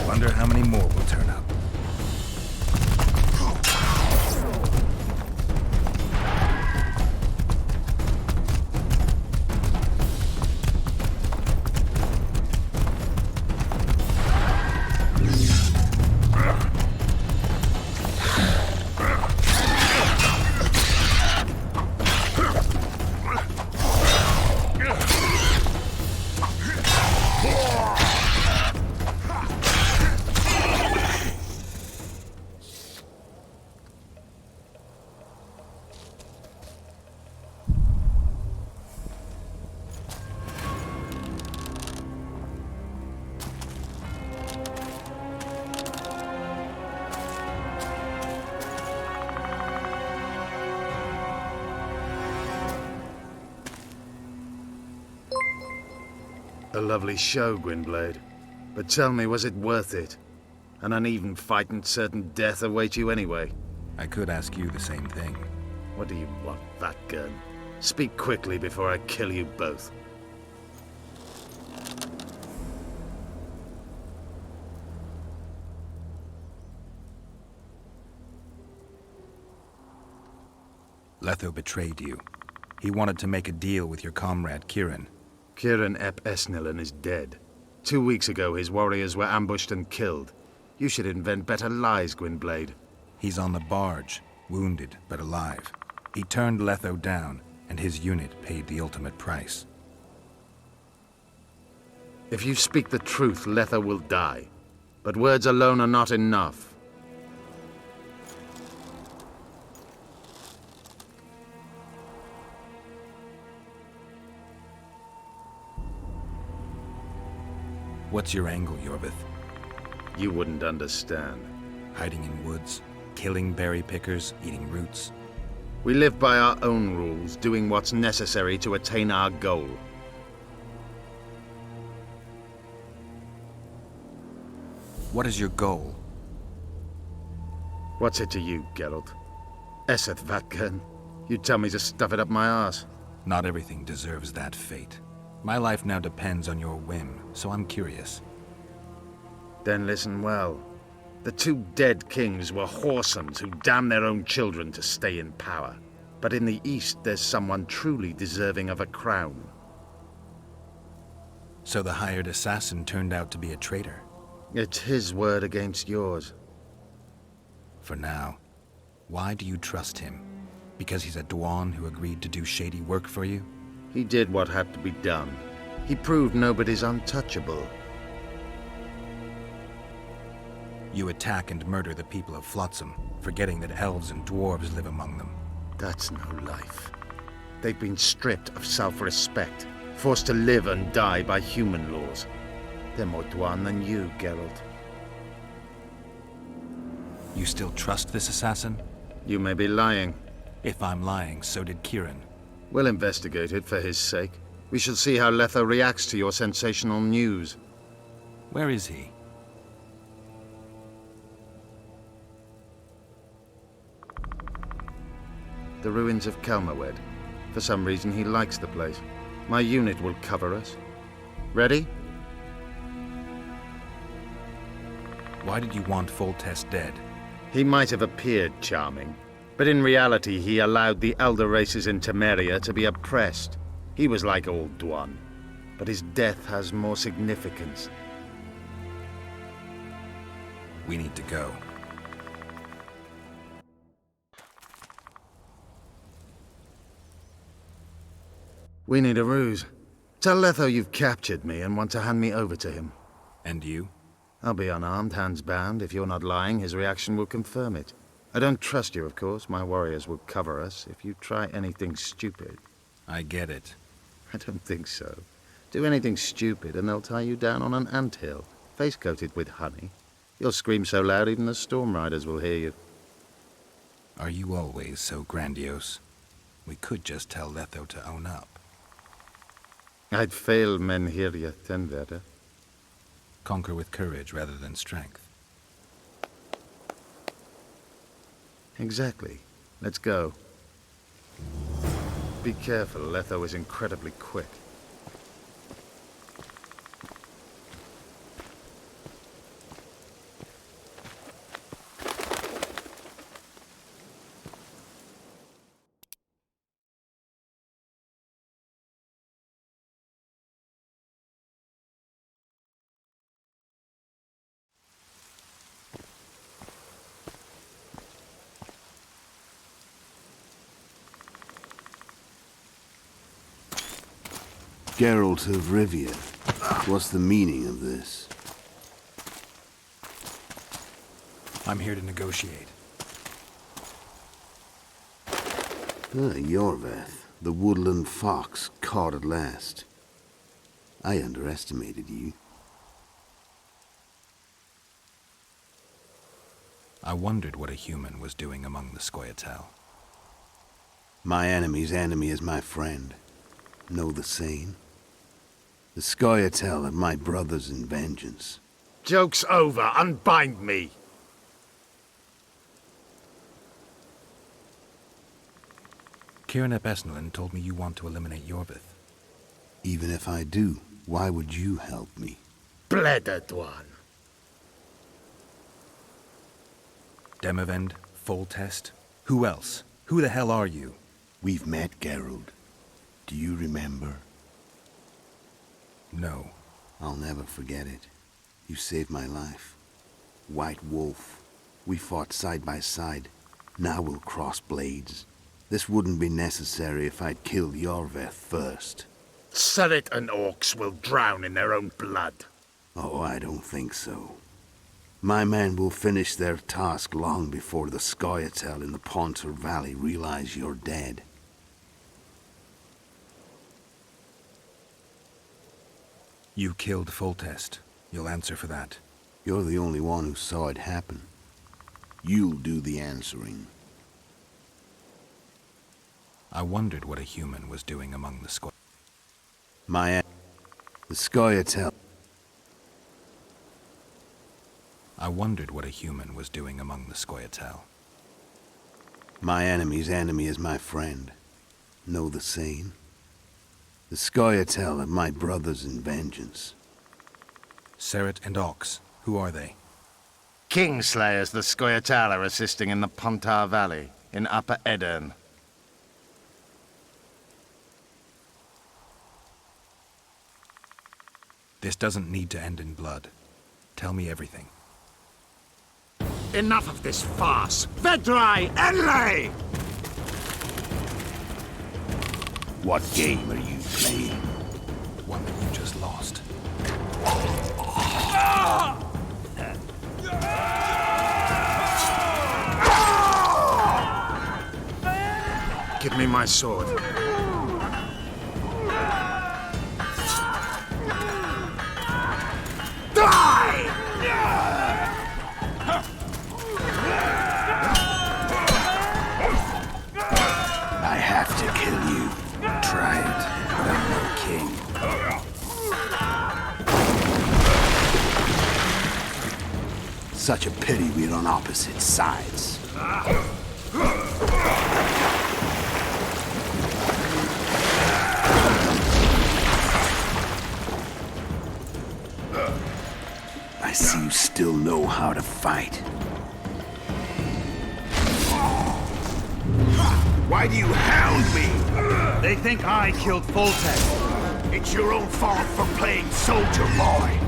Wonder how many more will turn up. A lovely show, Gwynblade. But tell me, was it worth it? An uneven fight and certain death await you anyway. I could ask you the same thing. What do you want, that gun? Speak quickly before I kill you both. Letho betrayed you. He wanted to make a deal with your comrade, Kieran. Kieran ep Esnilin is dead. 2 weeks ago, his warriors were ambushed and killed. You should invent better lies, Gwynblade. He's on the barge, wounded but alive. He turned Letho down, and his unit paid the ultimate price. If you speak the truth, Letho will die. But words alone are not enough. What's your angle, Yorvith? You wouldn't understand. Hiding in woods, killing berry pickers, eating roots. We live by our own rules, doing what's necessary to attain our goal. What is your goal? What's it to you, Geralt? Eseth Vatgern? You tell me to stuff it up my arse. Not everything deserves that fate. My life now depends on your whim, so I'm curious. Then listen well. The 2 dead kings were whoresomes who damned their own children to stay in power. but in the East there's someone truly deserving of a crown. So the hired assassin turned out to be a traitor. It's his word against yours. For now. Why do you trust him? Because he's a Dwan who agreed to do shady work for you? He did what had to be done. He proved nobody's untouchable. You attack and murder the people of Flotsam, forgetting that elves and dwarves live among them. That's no life. They've been stripped of self-respect, forced to live and die by human laws. They're more Dwan than you, Geralt. You still trust this assassin? You may be lying. If I'm lying, so did Kieran. We'll investigate it for his sake. We shall see how Letho reacts to your sensational news. Where is he? The ruins of Kelmawed. For some reason, he likes the place. My unit will cover us. Ready? Why did you want Foltest dead? He might have appeared charming, but in reality he allowed the elder races in Temeria to be oppressed. He was like old Dwan, but his death has more significance. We need to go. We need a ruse. Tell Letho you've captured me and want to hand me over to him. And you? I'll be unarmed, hands bound. If you're not lying, his reaction will confirm it. I don't trust you, of course. My warriors will cover us if you try anything stupid. I get it. I don't think so. Do anything stupid and they'll tie you down on an anthill, face-coated with honey. You'll scream so loud even the Storm Riders will hear you. Are you always so grandiose? We could just tell Letho to own up. I'd fail Menhiria Tenverda. Conquer with courage rather than strength. Exactly. Let's go. Be careful, Letho is incredibly quick. Geralt of Rivia, what's the meaning of this? I'm here to negotiate. Yorveth, the woodland fox, caught at last. I underestimated you. I wondered what a human was doing among the Scoia'tael. My enemy's enemy is my friend. Know the saying? The Scoia'tael are my brothers in vengeance. Joke's over. Unbind me. Kieran ap Esnalin told me you want to eliminate Yorveth. Even if I do, why would you help me? Bleda Dwan. Demavend, Foltest, who else? Who the hell are you? We've met, Geralt. Do you remember? No. I'll never forget it. You saved my life. White Wolf. We fought side by side. Now we'll cross blades. This wouldn't be necessary if I'd killed Yorveth first. Surrit and orcs will drown in their own blood. Oh, I don't think so. My men will finish their task long before the Scoia'tael in the Pontar Valley realize you're dead. You killed Foltest. You'll answer for that. You're the only one who saw it happen. You'll do the answering. I wondered what a human was doing among the Scoia'tael. The Scoia'tael. I wondered what a human was doing among the Scoia'tael. My enemy's enemy is my friend. Know the saying? The Scoia'tael are my brothers in vengeance. Surrit and Ox, who are they? Kingslayers the Scoia'tael are assisting in the Pontar Valley, in Upper Edirn. This doesn't need to end in blood. Tell me everything. Enough of this farce! Vedrai Enlay! What game are you playing? The one that you just lost. Give me my sword. Die! I have to kill you. Try it, but I'm no king. Such a pity we're on opposite sides. I see you still know how to fight. Why do you hound me? They think I killed Foltest. It's your own fault for playing soldier boy.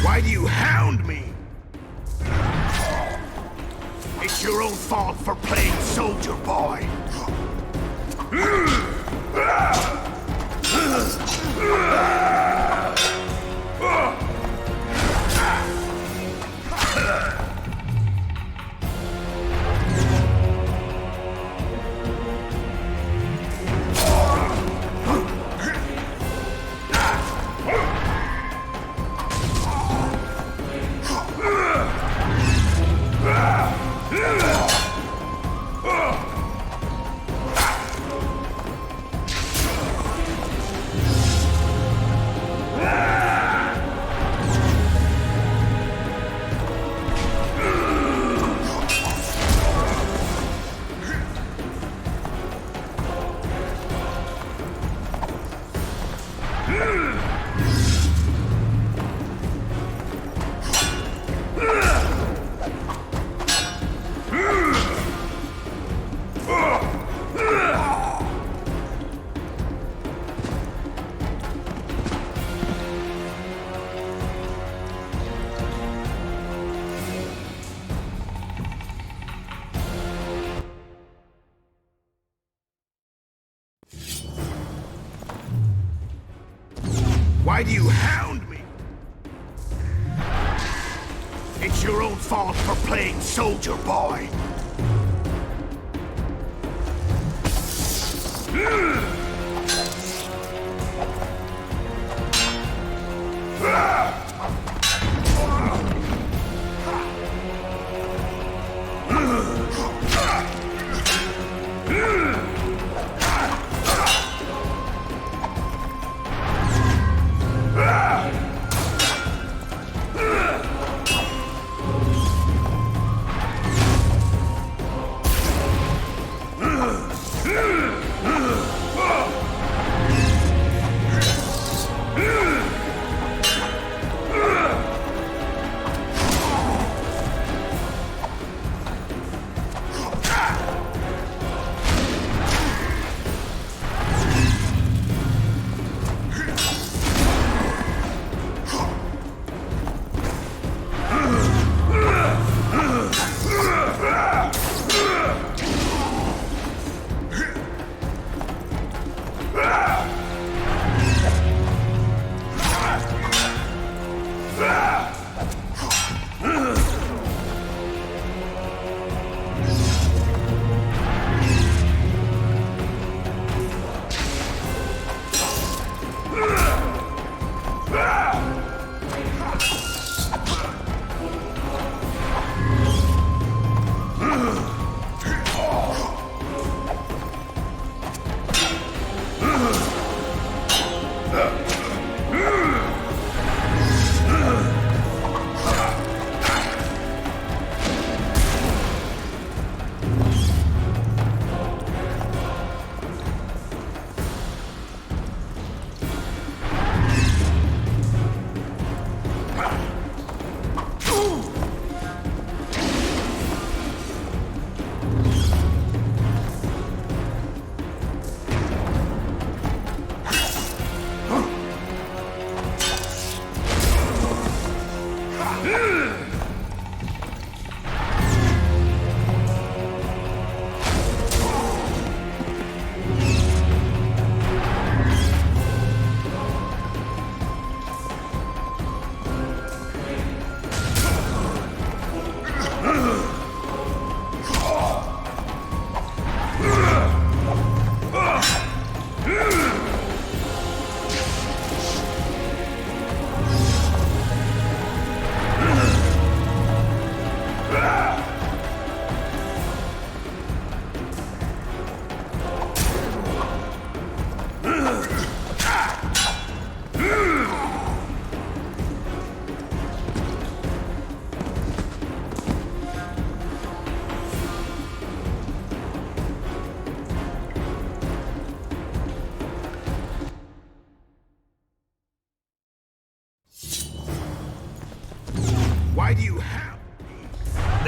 Why do you hound me? It's your own fault for playing soldier boy. Why do you hound me? It's your own fault for playing soldier boy.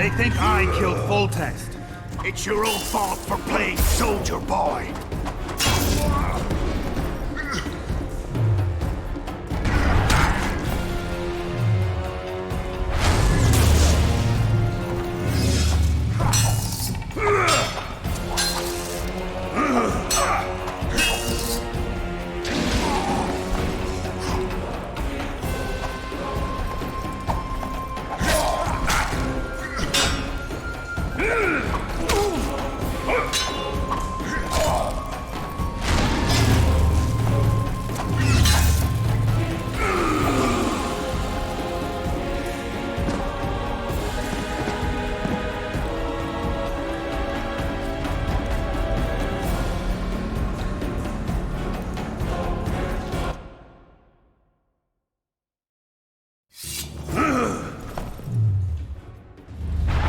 They think I killed Foltest. It's your own fault for playing soldier boy.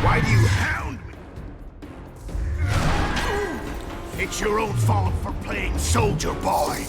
Why do you hound me? It's your own fault for playing soldier boy.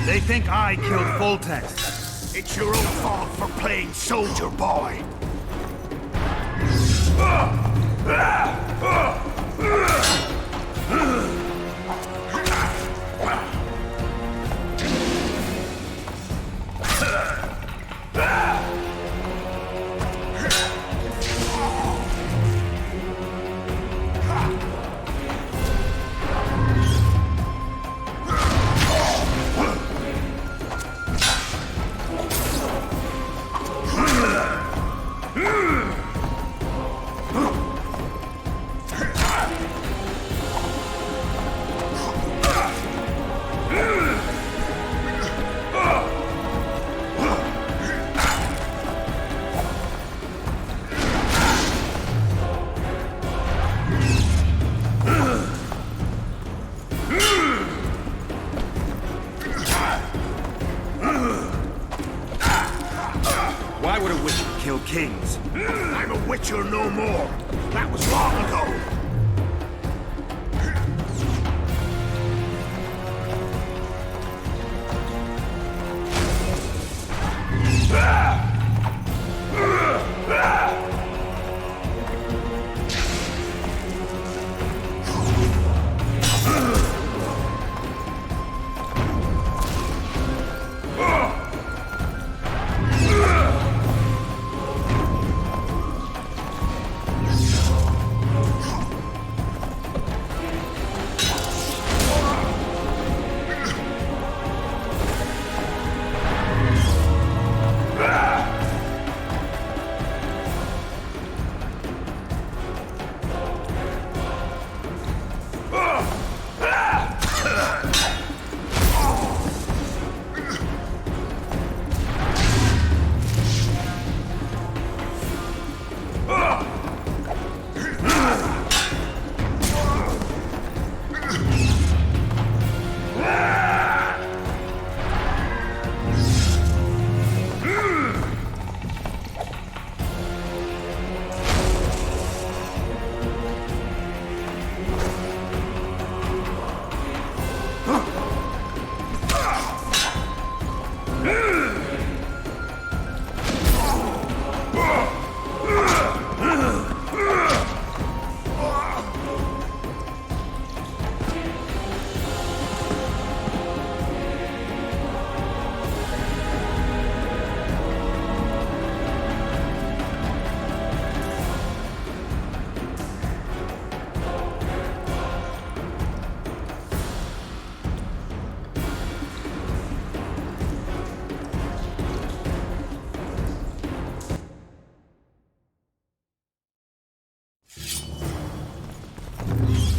They think I killed Foltest. It's your own fault for playing soldier boy. Why would a witcher kill kings? I'm a witcher no more. That was long ago.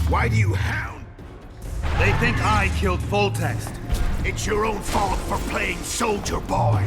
Why do you hound? They think I killed Foltest. It's your own fault for playing soldier boy.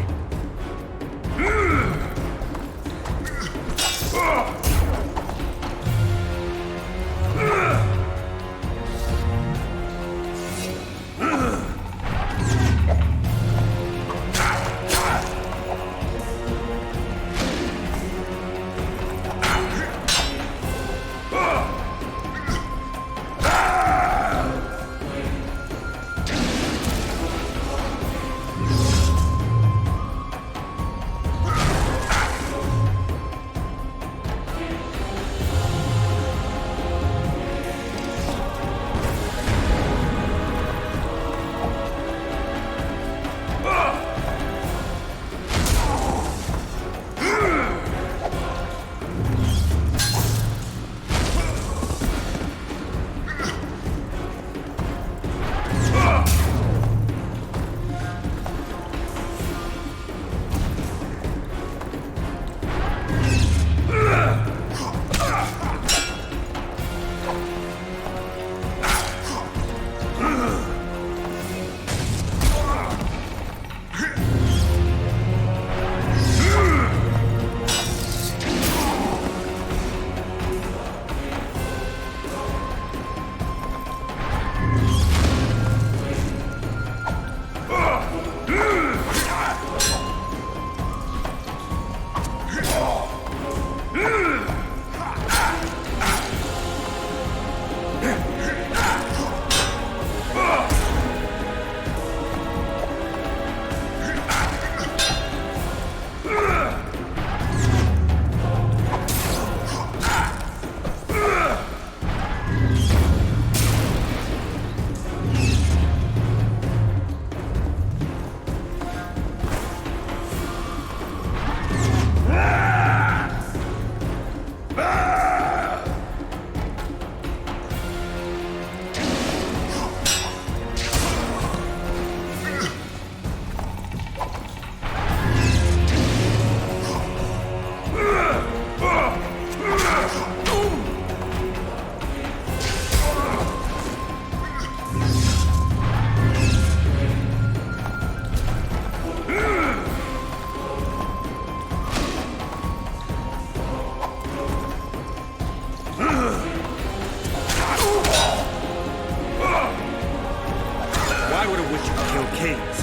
kings.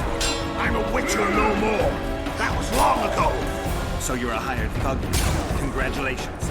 I'm a witcher no more. That was long ago. So you're a hired thug. Congratulations.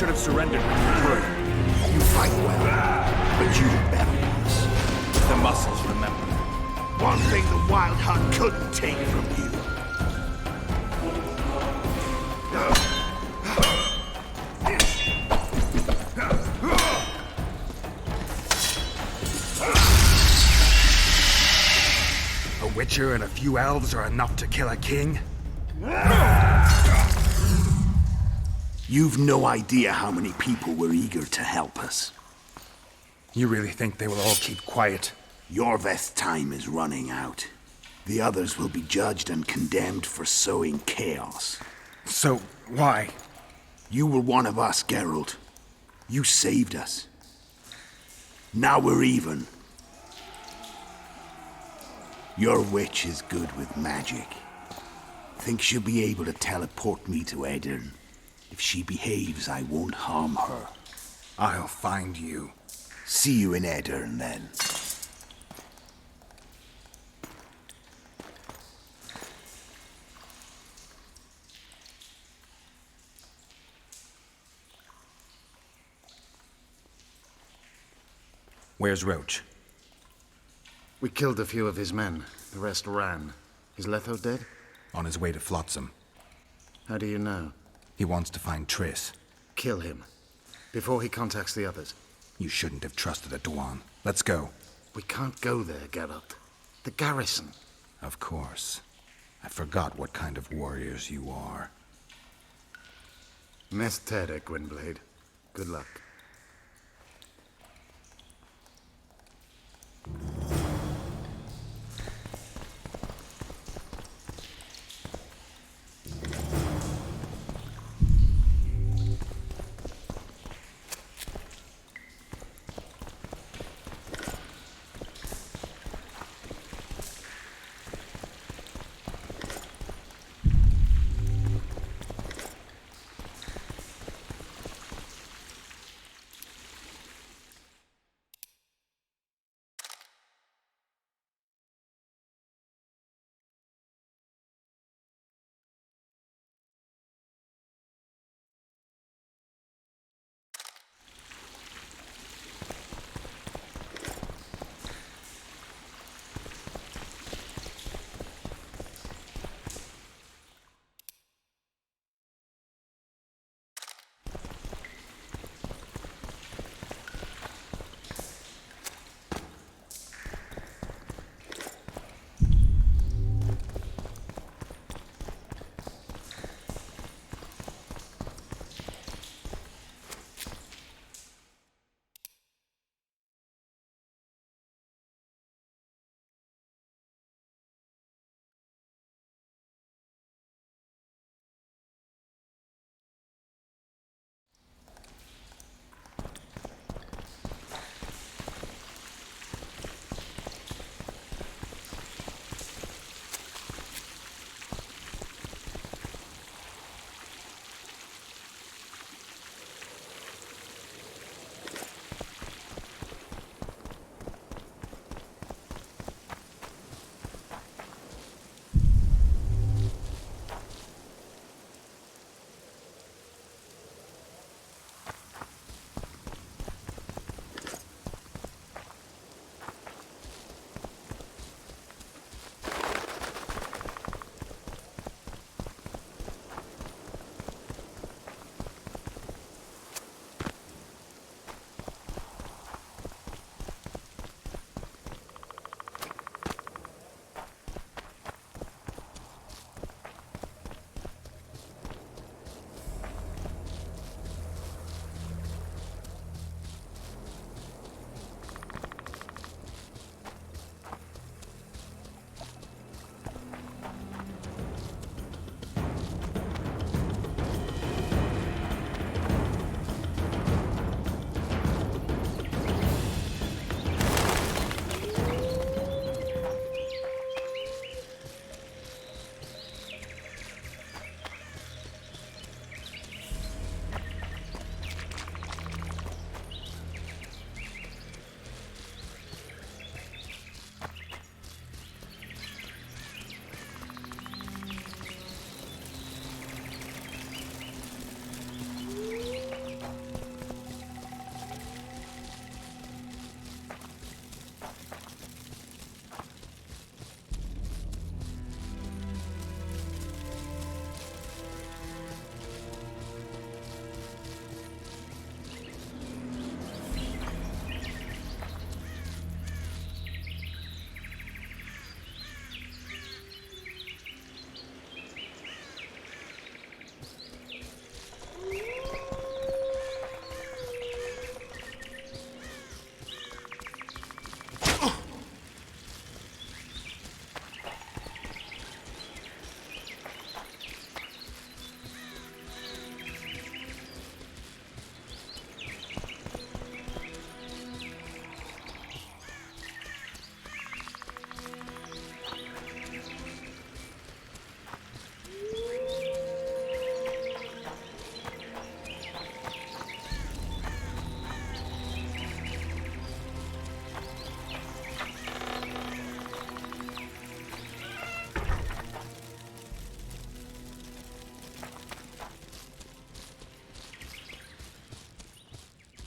Should have surrendered when you could. You fight well, but you the better ones. The muscles, remember. One thing the Wild Hunt couldn't take from you. A witcher and a few elves are enough to kill a king? You've no idea how many people were eager to help us. You really think they will all keep quiet? Yorveth's time is running out. The others will be judged and condemned for sowing chaos. So, why? You were one of us, Geralt. You saved us. Now we're even. Your witch is good with magic. Think she'll be able to teleport me to Aedirn. If she behaves, I won't harm her. I'll find you. See you in Aedirn, then. Where's Roach? We killed a few of his men. The rest ran. Is Letho dead? On his way to Flotsam. How do you know? He wants to find Triss. Kill him. Before he contacts the others. You shouldn't have trusted a Dwan. Let's go. We can't go there, Geralt. The garrison. Of course. I forgot what kind of warriors you are. Mestere, Gwynblade. Good luck.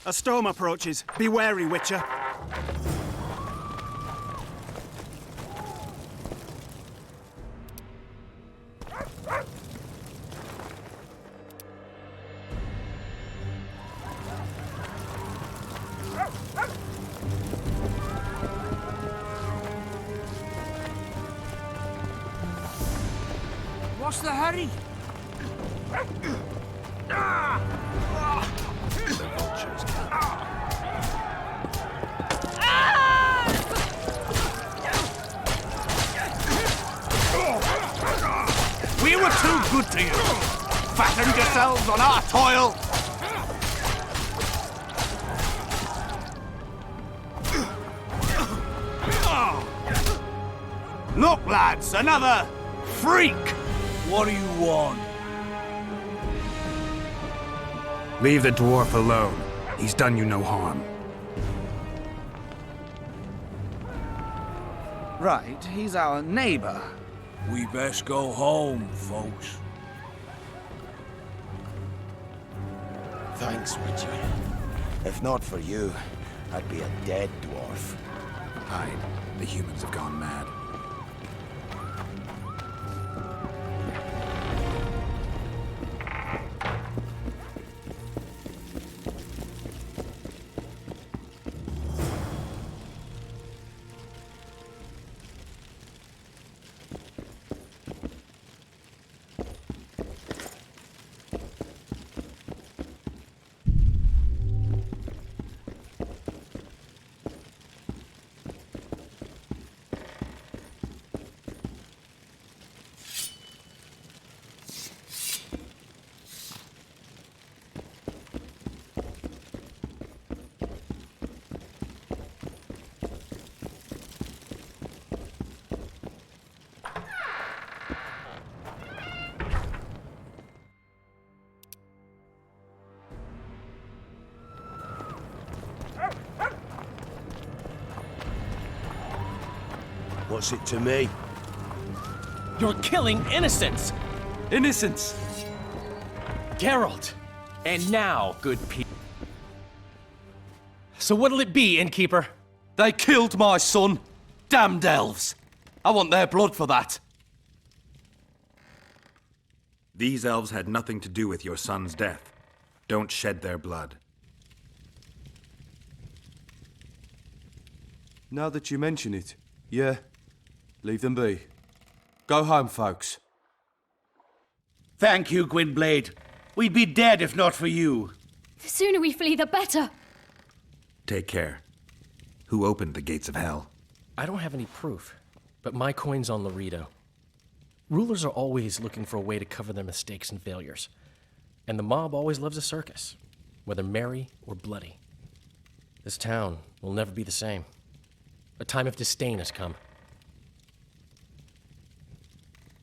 A storm approaches. Be wary, Witcher. What's the hurry? We were too good to you. Fattened yourselves on our toil. Look, lads, another freak. What do you want? Leave the dwarf alone. He's done you no harm. Right, he's our neighbor. We best go home, folks. Thanks, Richard. If not for you, I'd be a dead dwarf. Hide. The humans have gone mad. What's it to me? You're killing innocents! Innocents! Geralt! And now, good people. So what'll it be, innkeeper? They killed my son. Damned elves. I want their blood for that. These elves had nothing to do with your son's death. Don't shed their blood. Now that you mention it, yeah, leave them be. Go home, folks. Thank you, Gwynblade. We'd be dead if not for you. The sooner we flee, the better. Take care. Who opened the gates of hell? I don't have any proof, but my coin's on Laredo. Rulers are always looking for a way to cover their mistakes and failures. And the mob always loves a circus, whether merry or bloody. This town will never be the same. A time of disdain has come.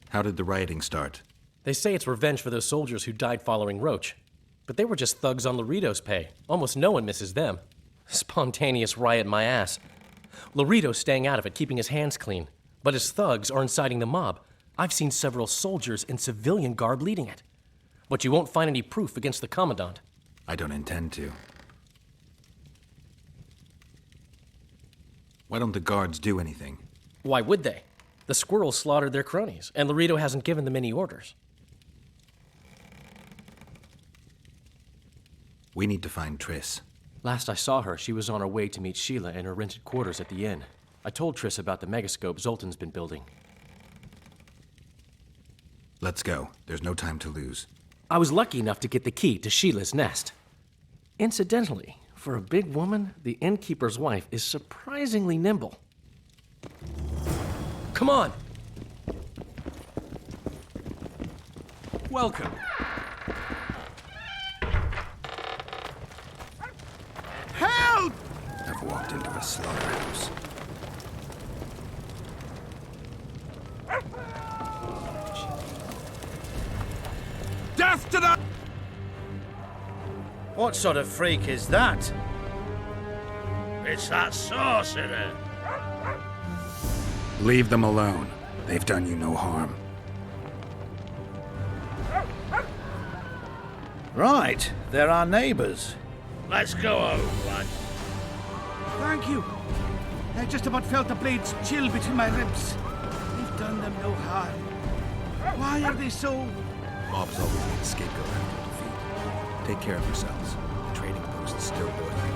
How did the rioting start? They say it's revenge for those soldiers who died following Roach. But they were just thugs on Laredo's pay. Almost no one misses them. Spontaneous riot my ass. Laredo's staying out of it, keeping his hands clean. But his thugs are inciting the mob. I've seen several soldiers in civilian garb leading it. But you won't find any proof against the Commandant. I don't intend to. Why don't the guards do anything? Why would they? The squirrels slaughtered their cronies, and Laredo hasn't given them any orders. We need to find Triss. Last I saw her, she was on her way to meet Sheila in her rented quarters at the inn. I told Triss about the megascope Zoltan's been building. Let's go. There's no time to lose. I was lucky enough to get the key to Sheila's nest. Incidentally, for a big woman, the innkeeper's wife is surprisingly nimble. Come on! Welcome. Help! I've walked into a slaughterhouse. Death to the... What sort of freak is that? It's that sorcerer. Leave them alone. They've done you no harm. Right, they're our neighbors. Let's go home, lads. Thank you. I just about felt the blades chill between my ribs. They've done them no harm. Why are they so... Mobs always need a scapegoat after defeat. Take care of yourselves. The trading post is still boiling.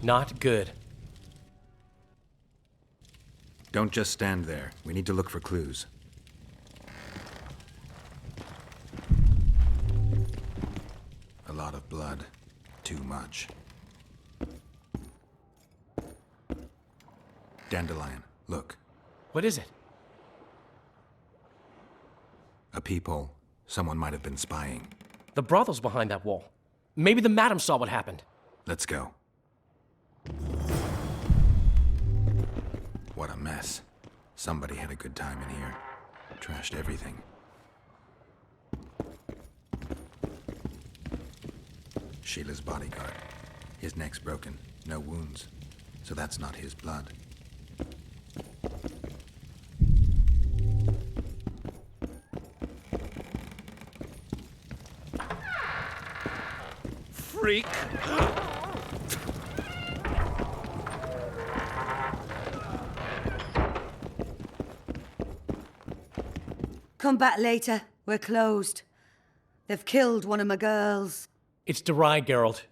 Not good. Don't just stand there. We need to look for clues. A lot of blood. Too much. Dandelion, look. What is it? A peephole. Someone might have been spying. The brothel's behind that wall. Maybe the madam saw what happened. Let's go. What a mess. Somebody had a good time in here. Trashed everything. Sheila's bodyguard. His neck's broken. No wounds. So that's not his blood. Freak! Come back later. We're closed. They've killed one of my girls. It's Derai, Geralt.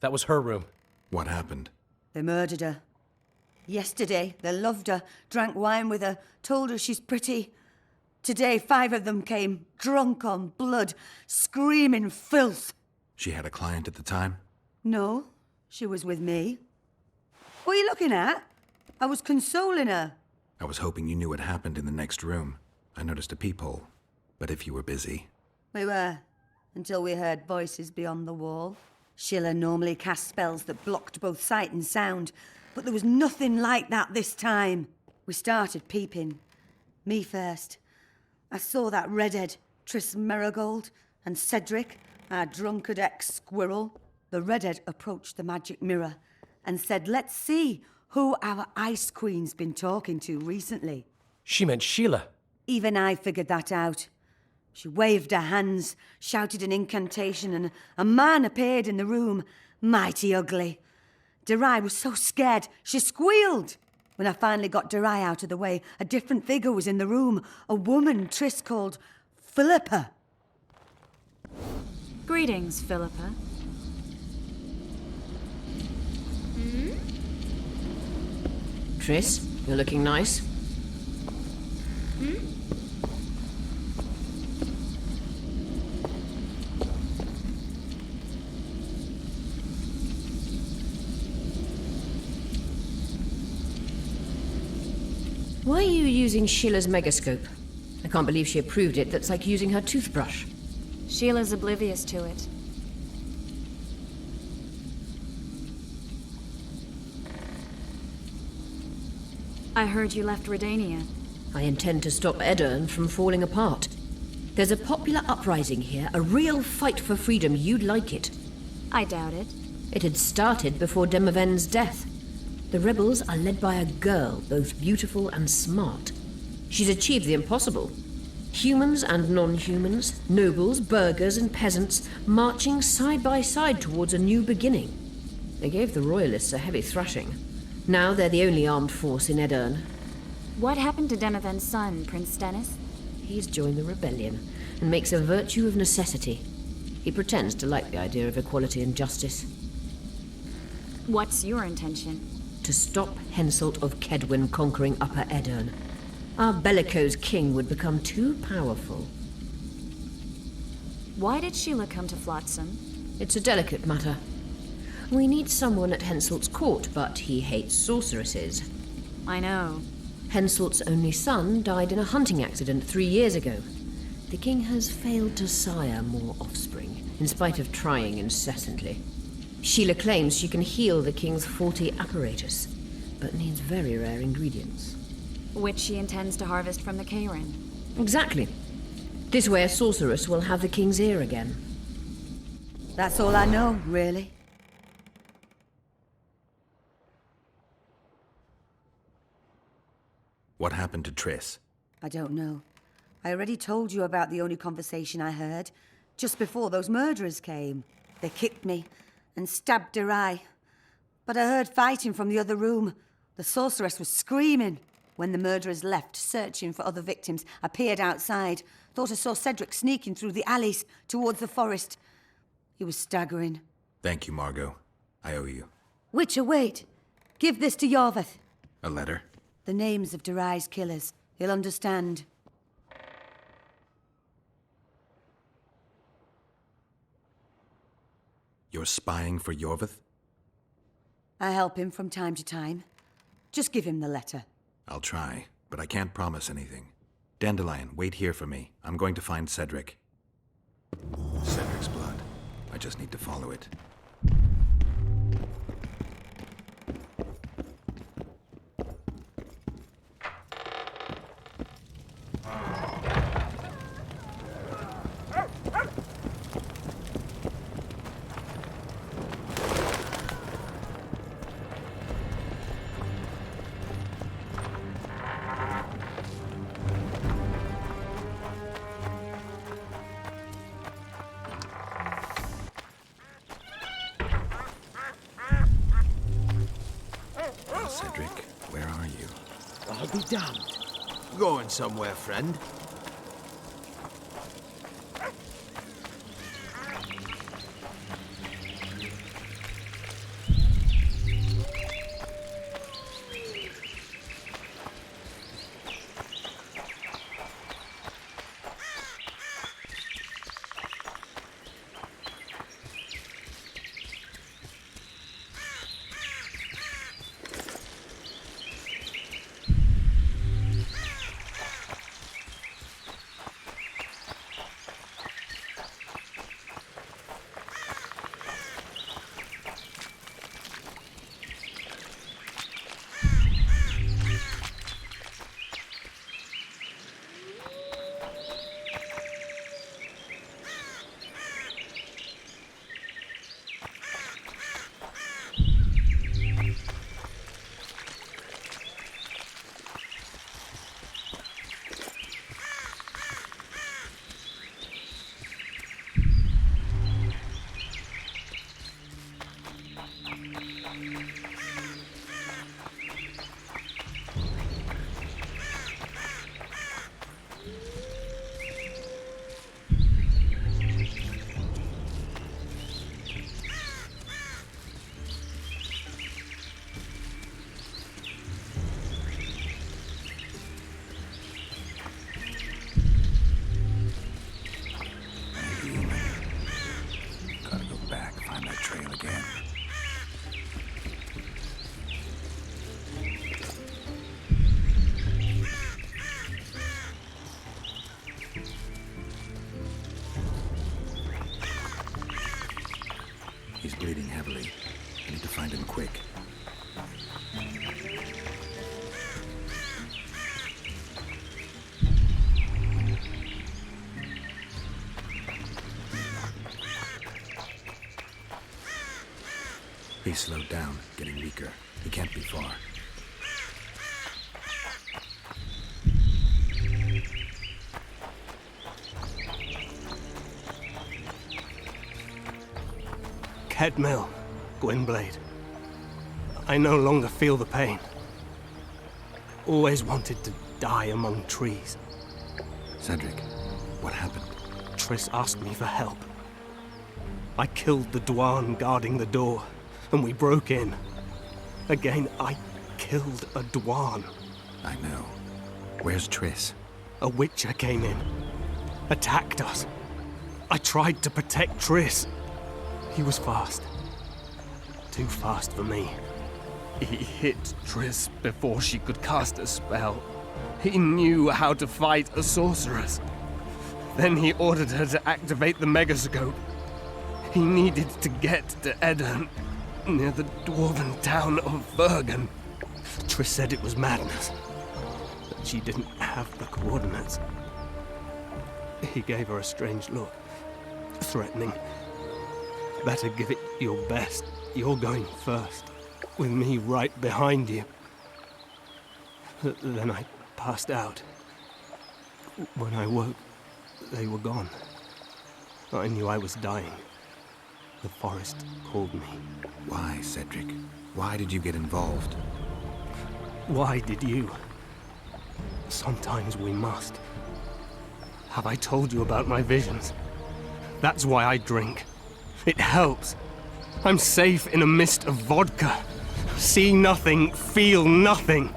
That was her room. What happened? They murdered her. Yesterday, they loved her, drank wine with her, told her she's pretty. Today, 5 of them came, drunk on blood, screaming filth. She had a client at the time? No, she was with me. What are you looking at? I was consoling her. I was hoping you knew what happened in the next room. I noticed a peephole. But if you were busy... We were, until we heard voices beyond the wall. Sheila normally cast spells that blocked both sight and sound, but there was nothing like that this time. We started peeping. Me first. I saw that redhead, Triss Merigold, and Cedric, our drunkard ex-squirrel. The redhead approached the magic mirror and said, let's see who our Ice Queen's been talking to recently. She meant Sheila. Even I figured that out. She waved her hands, shouted an incantation, and a man appeared in the room, mighty ugly. Derai was so scared, she squealed. When I finally got Derai out of the way, a different figure was in the room, a woman Triss called Philippa. Greetings, Philippa. Triss, you're looking nice. Why are you using Sheila's megascope? I can't believe she approved it. That's like using her toothbrush. Sheila's oblivious to it. I heard you left Redania. I intend to stop Edirne from falling apart. There's a popular uprising here, a real fight for freedom. You'd like it. I doubt it. It had started before Demoven's death. The rebels are led by a girl, both beautiful and smart. She's achieved the impossible. Humans and non-humans, nobles, burghers and peasants, marching side by side towards a new beginning. They gave the royalists a heavy thrashing. Now they're the only armed force in Edirne. What happened to Demoven's son, Prince Stennis? He's joined the rebellion and makes a virtue of necessity. He pretends to like the idea of equality and justice. What's your intention? To stop Henselt of Kedwen conquering Upper Edirne. Our bellicose king would become too powerful. Why did Sheila come to Flotsam? It's a delicate matter. We need someone at Henselt's court, but he hates sorceresses. I know. Henselt's only son died in a hunting accident 3 years ago. The king has failed to sire more offspring, in spite of trying incessantly. Sheila claims she can heal the king's faulty apparatus, but needs very rare ingredients. Which she intends to harvest from the Kayran. Exactly. This way a sorceress will have the king's ear again. That's all I know, really. What happened to Triss? I don't know. I already told you about the only conversation I heard, just before those murderers came. They kicked me and stabbed Derai. But I heard fighting from the other room. The sorceress was screaming. When the murderers left, searching for other victims, I peered outside. Thought I saw Cedric sneaking through the alleys towards the forest. He was staggering. Thank you, Margot. I owe you. Witcher, wait. Give this to Yorveth. A letter? The names of Darai's killers. He'll understand. You're spying for Yorveth? I help him from time to time. Just give him the letter. I'll try, but I can't promise anything. Dandelion, wait here for me. I'm going to find Cedric. Cedric's blood. I just need to follow it. Cedric, where are you? I'll be damned. Going somewhere, friend. He's bleeding heavily. I need to find him quick. He's slowed down, getting weaker. He can't be far. Kedmil, Gwynblade. I no longer feel the pain. Always wanted to die among trees. Cedric, what happened? Triss asked me for help. I killed the Dwarn guarding the door, and we broke in. Again, I killed a Dwarn. I know. Where's Triss? A Witcher came in, attacked us. I tried to protect Triss. He was fast. Too fast for me. He hit Triss before she could cast a spell. He knew how to fight a sorceress. Then he ordered her to activate the Megascope. He needed to get to Edirn, near the dwarven town of Bergen. Triss said it was madness, that she didn't have the coordinates. He gave her a strange look, threatening. Better give it your best. You're going first, with me right behind you. Then I passed out. When I woke, they were gone. I knew I was dying. The forest called me. Why, Cedric? Why did you get involved? Why did you? Sometimes we must. Have I told you about my visions? That's why I drink. It helps. I'm safe in a mist of vodka. See nothing, feel nothing.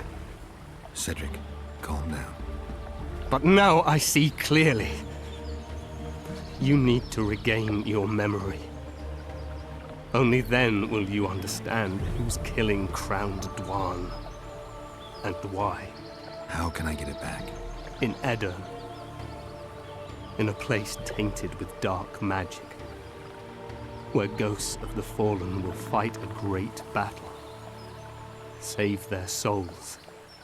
Cedric, calm down. But now I see clearly. You need to regain your memory. Only then will you understand who's killing Crowned Dwan. And why. How can I get it back? In Edirn. In a place tainted with dark magic. Where ghosts of the fallen will fight a great battle. Save their souls,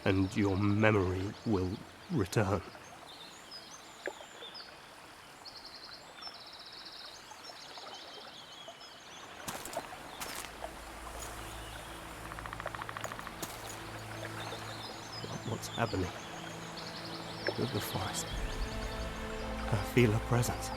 and your memory will return. What's happening with the forest? I feel a presence.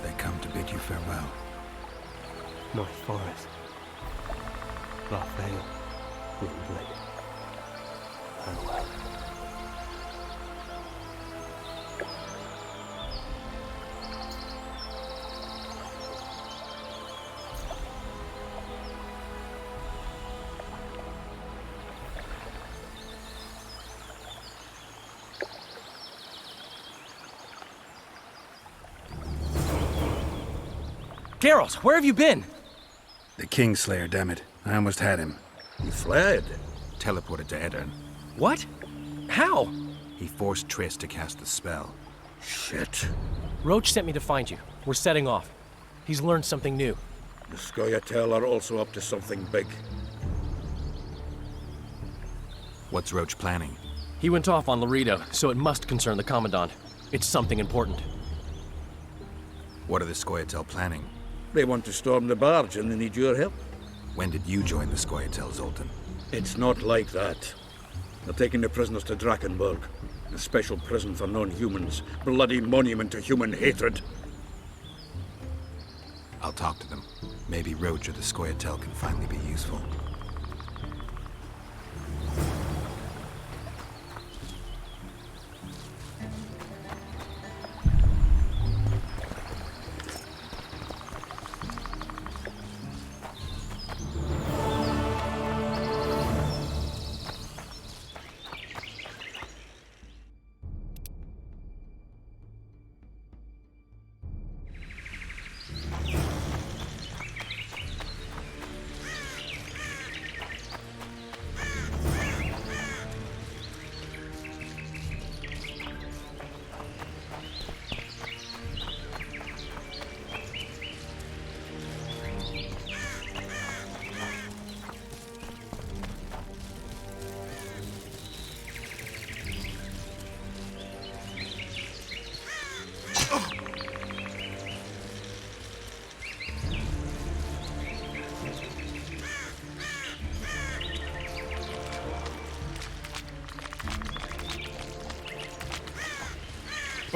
They come to bid you farewell. My forest. Raphael, Windblade. Farewell. Geralt, where have you been? The Kingslayer, damn it. I almost had him. He fled. Teleported to Edirn. What? How? He forced Triss to cast the spell. Shit. Roach sent me to find you. We're setting off. He's learned something new. The Scoia'tael are also up to something big. What's Roach planning? He went off on Loredo, so it must concern the Commandant. It's something important. What are the Scoia'tael planning? They want to storm the barge and they need your help. When did you join the Scoia'tael, Zoltan? It's not like that. They're taking the prisoners to Drakenburg, a special prison for non-humans, bloody monument to human hatred. I'll talk to them. Maybe Roach or the Scoia'tael can finally be useful.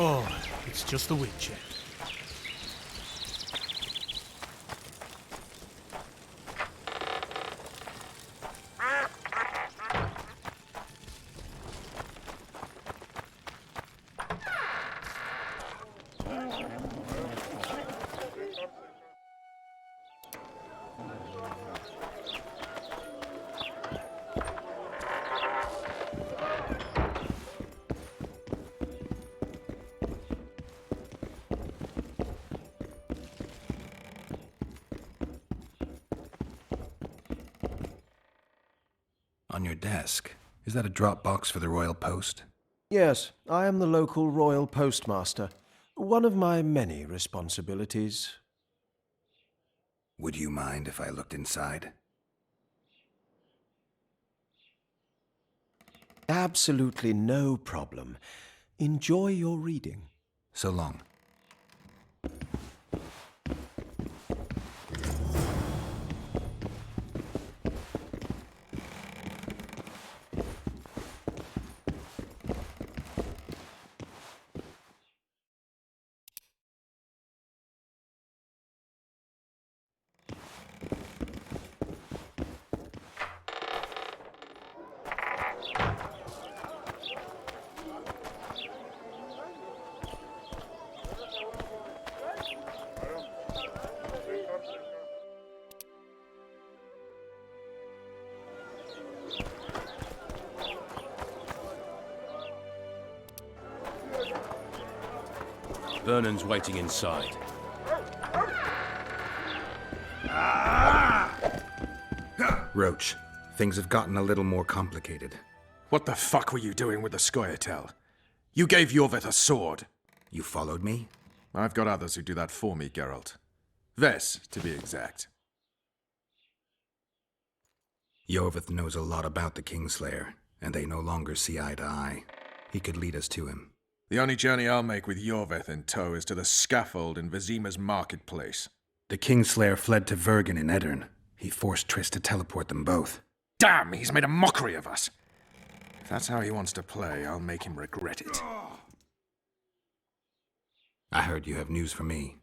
Oh, it's just a wind check. On your desk, is that a drop box for the Royal Post? Yes, I am the local royal postmaster. One of my many responsibilities. Would you mind if I looked inside? Absolutely no problem. Enjoy your reading. So long. Vernon's waiting inside. Roach, things have gotten a little more complicated. What the fuck were you doing with the Scoia'tael? You gave Iorveth a sword. You followed me? I've got others who do that for me, Geralt. Ves, to be exact. Iorveth knows a lot about the Kingslayer, and they no longer see eye to eye. He could lead us to him. The only journey I'll make with Iorveth in tow is to the scaffold in Vizima's marketplace. The Kingslayer fled to Vergen in Edirn. He forced Triss to teleport them both. Damn, he's made a mockery of us! If that's how he wants to play, I'll make him regret it. I heard you have news for me.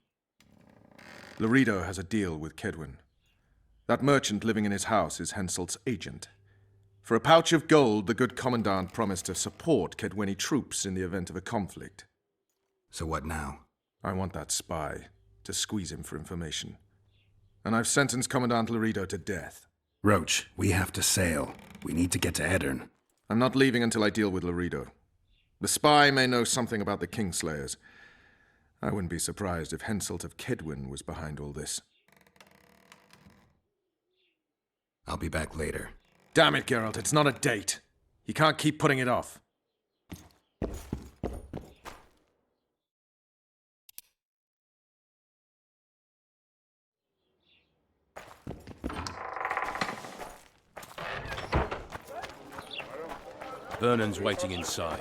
Loredo has a deal with Kaedwen. That merchant living in his house is Henselt's agent. For a pouch of gold, the good commandant promised to support Kaedweni troops in the event of a conflict. So what now? I want that spy, to squeeze him for information. And I've sentenced Commandant Loredo to death. Roach, we have to sail. We need to get to Edirn. I'm not leaving until I deal with Loredo. The spy may know something about the Kingslayers. I wouldn't be surprised if Henselt of Kaedwen was behind all this. I'll be back later. Damn it, Geralt, it's not a date. You can't keep putting it off. Vernon's waiting inside.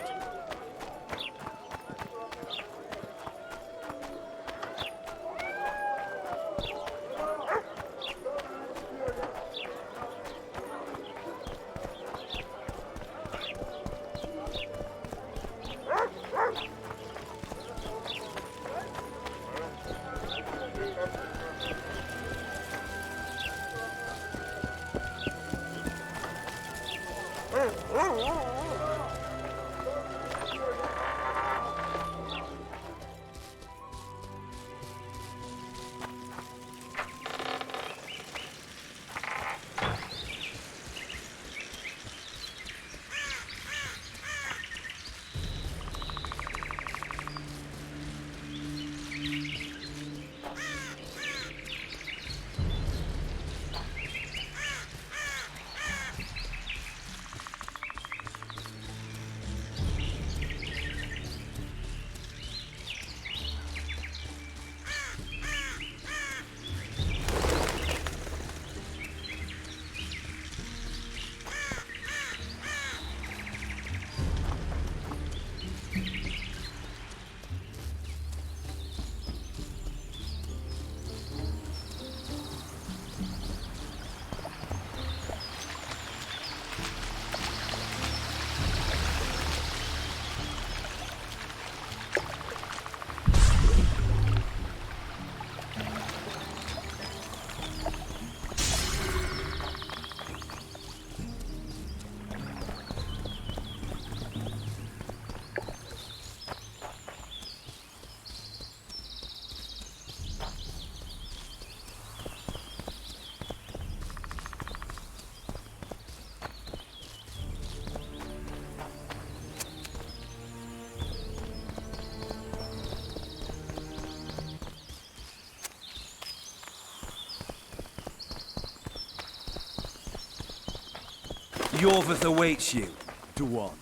Iorveth awaits you, Duan.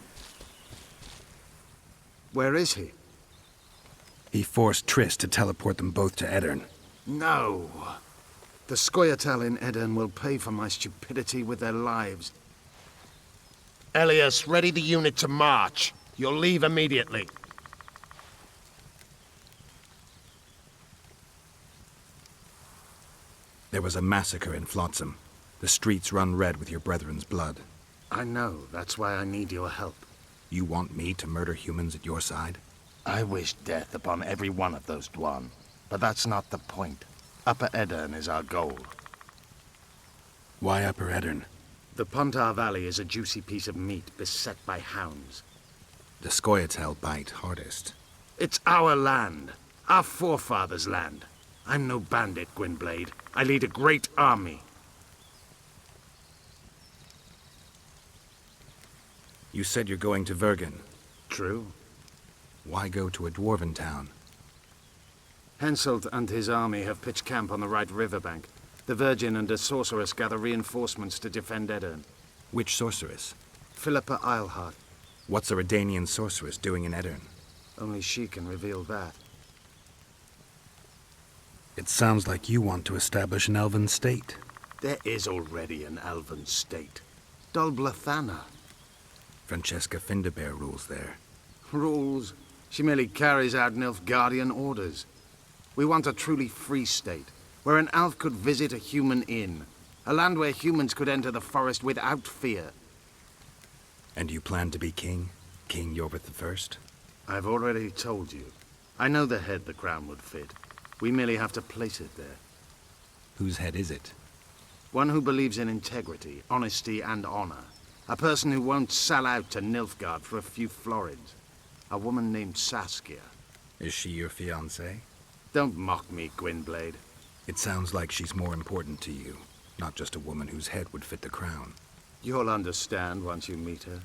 Where is he? He forced Triss to teleport them both to Edirn. No. The Scoia'tael in Edirn will pay for my stupidity with their lives. Elias, ready the unit to march. You'll leave immediately. There was a massacre in Flotsam. The streets run red with your brethren's blood. I know. That's why I need your help. You want me to murder humans at your side? I wish death upon every one of those Dwan. But that's not the point. Upper Edirn is our goal. Why Upper Edirn? The Pontar Valley is a juicy piece of meat beset by hounds. The Scoia'tael bite hardest. It's our land. Our forefathers' land. I'm no bandit, Gwynblade. I lead a great army. You said you're going to Vergen. True. Why go to a dwarven town? Henselt and his army have pitched camp on the right riverbank. The Virgin and a sorceress gather reinforcements to defend Edirn. Which sorceress? Philippa Eilhart. What's a Redanian sorceress doing in Edirn? Only she can reveal that. It sounds like you want to establish an elven state. There is already an elven state. Dol Blathanna. Francesca Findabair rules there. Rules? She merely carries out Nilfgaardian orders. We want a truly free state, where an elf could visit a human inn. A land where humans could enter the forest without fear. And you plan to be king? King Yorvith I? I've already told you. I know the head the crown would fit. We merely have to place it there. Whose head is it? One who believes in integrity, honesty, and honor. A person who won't sell out to Nilfgaard for a few florins. A woman named Saskia. Is she your fiancée? Don't mock me, Gwynblade. It sounds like she's more important to you, not just a woman whose head would fit the crown. You'll understand once you meet her.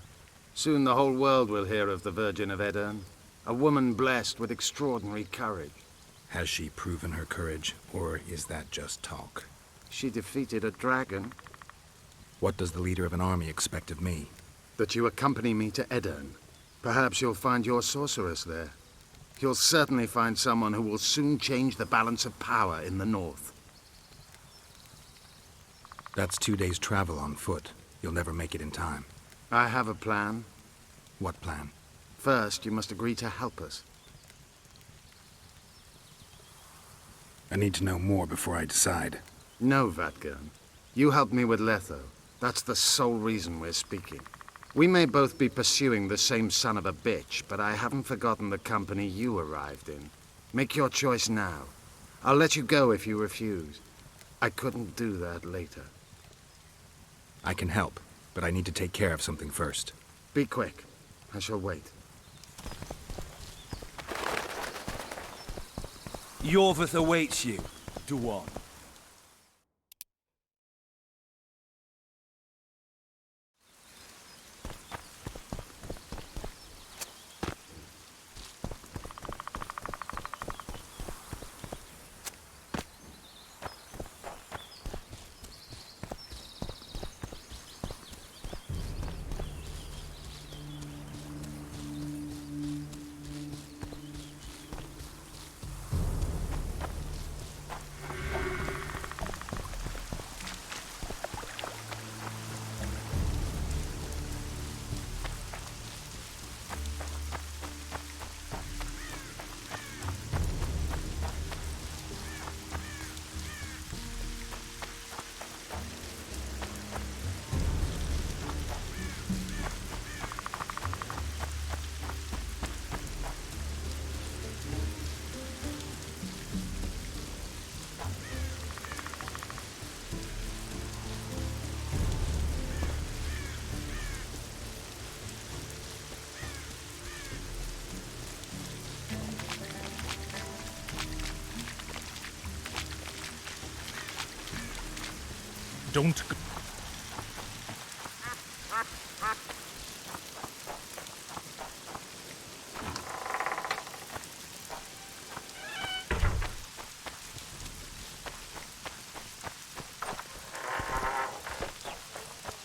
Soon the whole world will hear of the Virgin of Edirn. A woman blessed with extraordinary courage. Has she proven her courage, or is that just talk? She defeated a dragon. What does the leader of an army expect of me? That you accompany me to Edirn. Perhaps you'll find your sorceress there. You'll certainly find someone who will soon change the balance of power in the north. That's 2 days' travel on foot. You'll never make it in time. I have a plan. What plan? First, you must agree to help us. I need to know more before I decide. No, Vatgern. You helped me with Letho. That's the sole reason we're speaking. We may both be pursuing the same son of a bitch, but I haven't forgotten the company you arrived in. Make your choice now. I'll let you go if you refuse. I couldn't do that later. I can help, but I need to take care of something first. Be quick. I shall wait. Yorvith awaits you, Duan. Don't...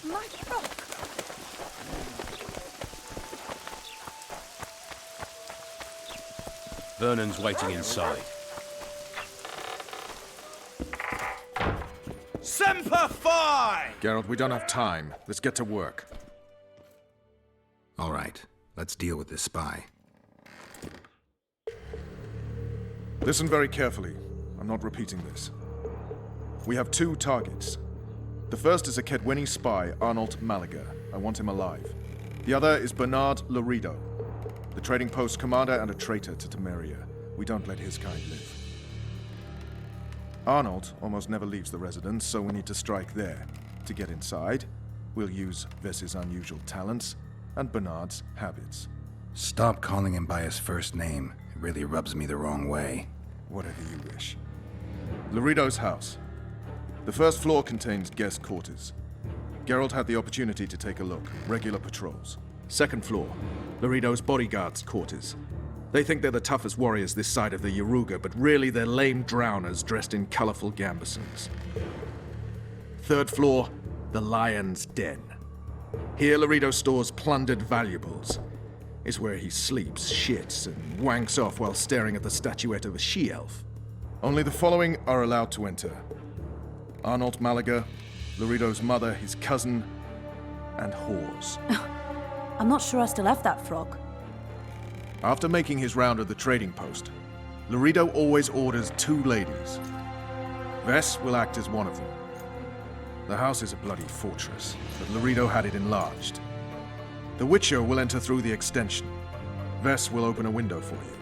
My frock! Vernon's waiting inside. Semper Fi! Geralt, we don't have time. Let's get to work. All right, let's deal with this spy. Listen very carefully. I'm not repeating this. We have 2 targets. The first is a Kaedweni spy, Arnold Malaga. I want him alive. The other is Bernard Laredo, the trading post commander and a traitor to Temeria. We don't let his kind live. Arnold almost never leaves the residence, so we need to strike there. To get inside, we'll use Vess's unusual talents and Bernard's habits. Stop calling him by his first name. It really rubs me the wrong way. Whatever you wish. Laredo's house. The first floor contains guest quarters. Geralt had the opportunity to take a look. Regular patrols. Second floor, Laredo's bodyguards' quarters. They think they're the toughest warriors this side of the Yaruga, but really they're lame drowners dressed in colorful gambesons. 3rd floor, the Lion's Den. Here Laredo stores plundered valuables. It's where he sleeps, shits, and wanks off while staring at the statuette of a she-elf. Only the following are allowed to enter. Arnold Malaga, Laredo's mother, his cousin, and whores. I'm not sure I still have that frog. After making his round of the trading post, Laredo always orders 2 ladies. Vess will act as one of them. The house is a bloody fortress, but Laredo had it enlarged. The Witcher will enter through the extension. Vess will open a window for you.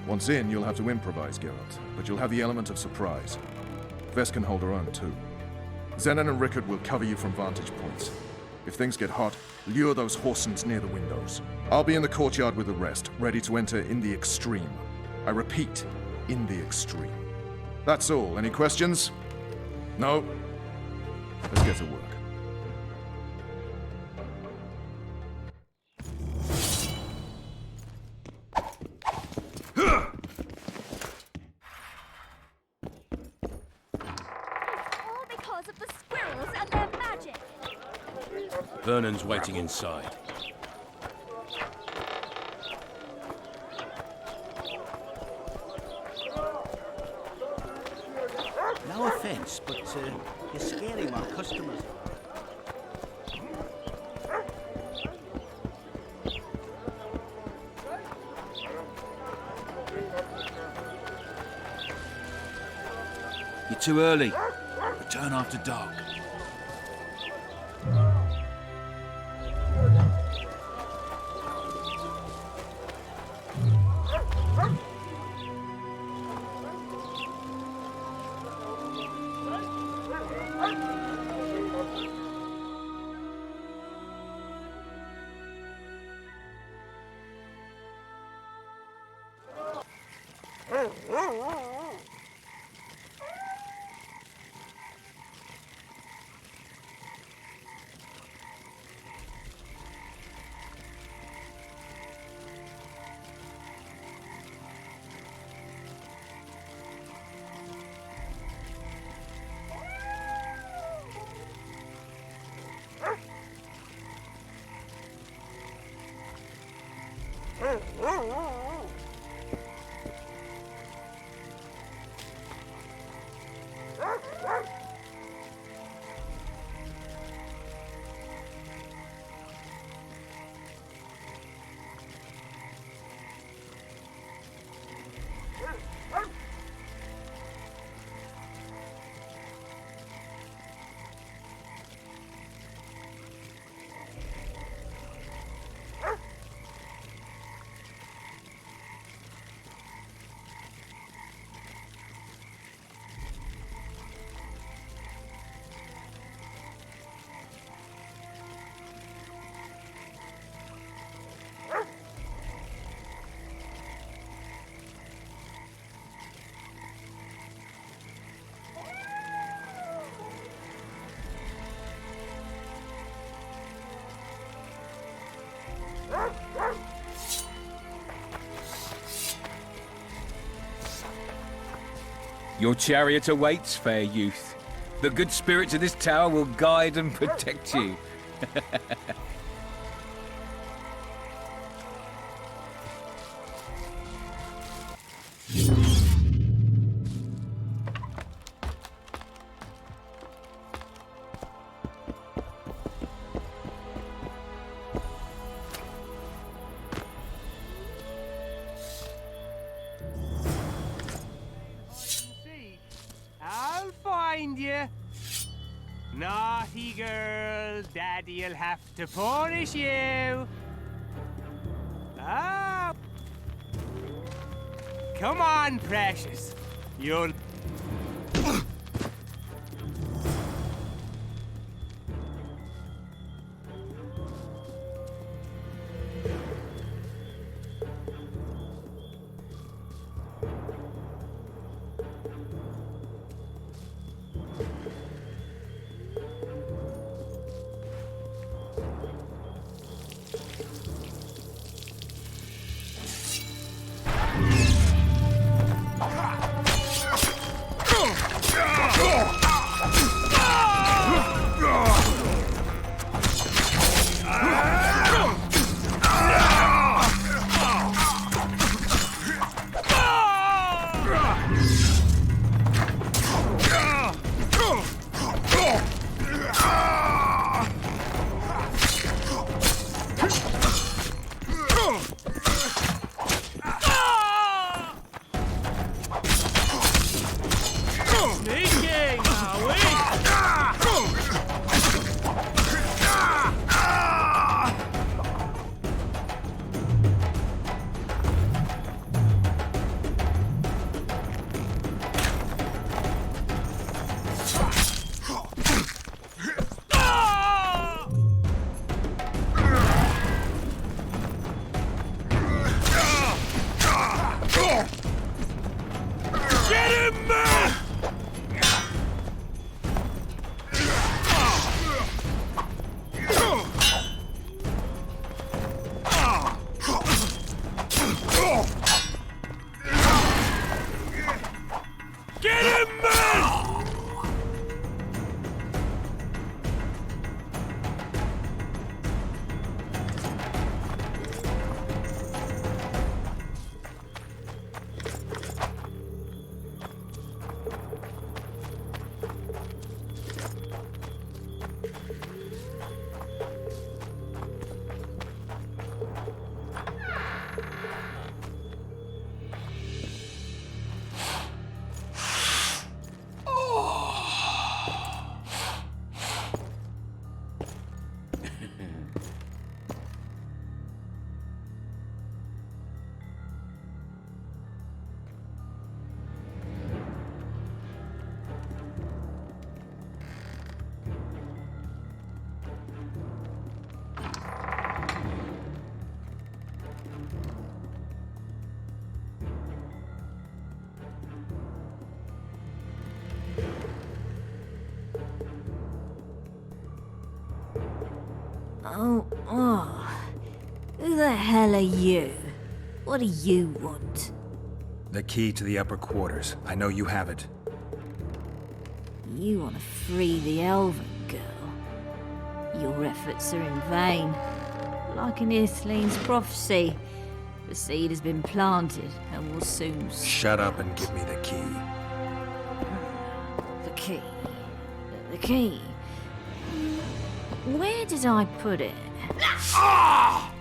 Once in, you'll have to improvise, Geralt, but you'll have the element of surprise. Vess can hold her own, too. Zenon and Rickard will cover you from vantage points. If things get hot, lure those horsens near the windows. I'll be in the courtyard with the rest, ready to enter in the extreme. I repeat, in the extreme. That's all. Any questions? No? Let's get to work. All because of the squirrels and their magic. Vernon's waiting inside. No offense, but you're scaring my customers. You're too early. Return after dark. Your chariot awaits, fair youth. The good spirits of this tower will guide and protect you. I'll find you. Naughty girl, Daddy'll have to punish you. Ah. Come on, precious. You'll... him, man! Get him, man! Oh. Who the hell are you? What do you want? The key to the upper quarters. I know you have it. You want to free the Elven girl. Your efforts are in vain. Like in Ithleen's prophecy, the seed has been planted and will soon... Shut up and give me the key. The key. The key. Where did I put it? Ah!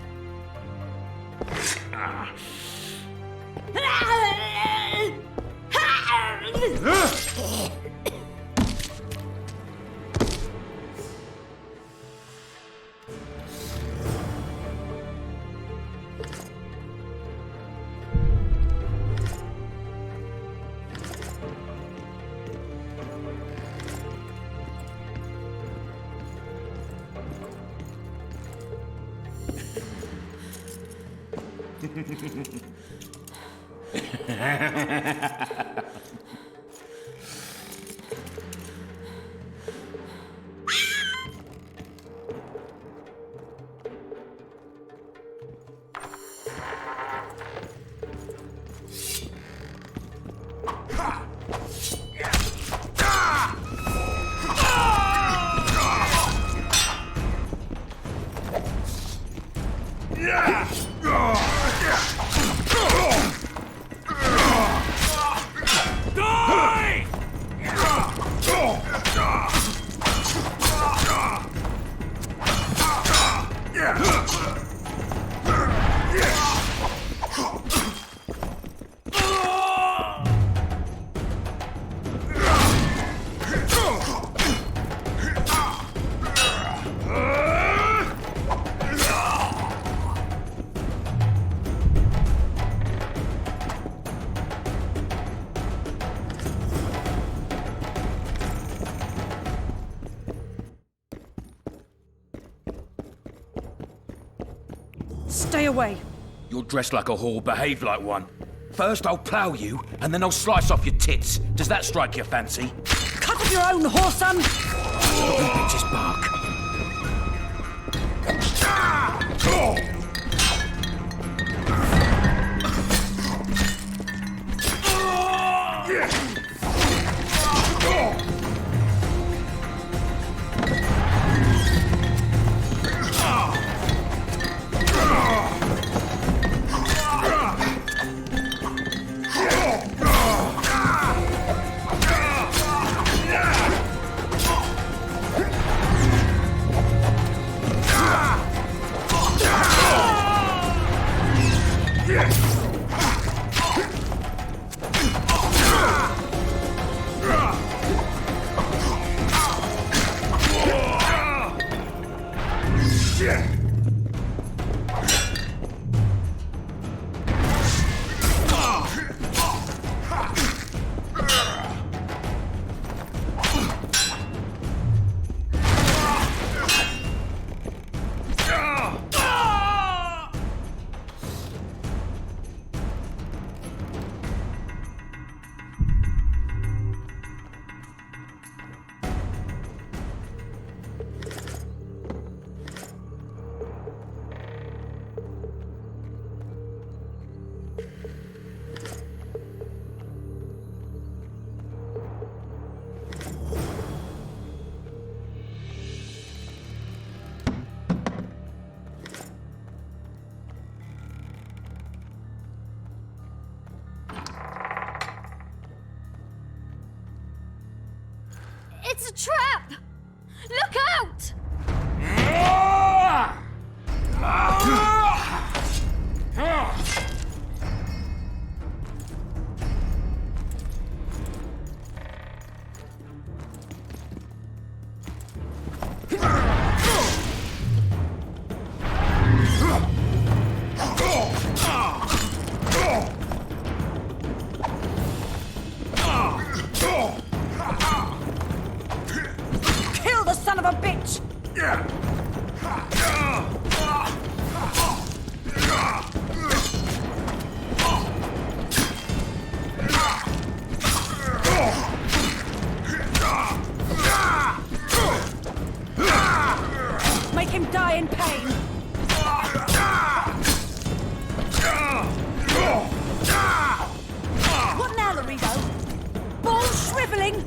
Stay away. You're dressed like a whore, behave like one. First I'll plough you, and then I'll slice off your tits. Does that strike your fancy? Cut off your own, whoreson! Little bitches bark. It's a trap! Look out! Kill the son of a bitch! Make him die in pain! What now, Laredo? Balls shriveling!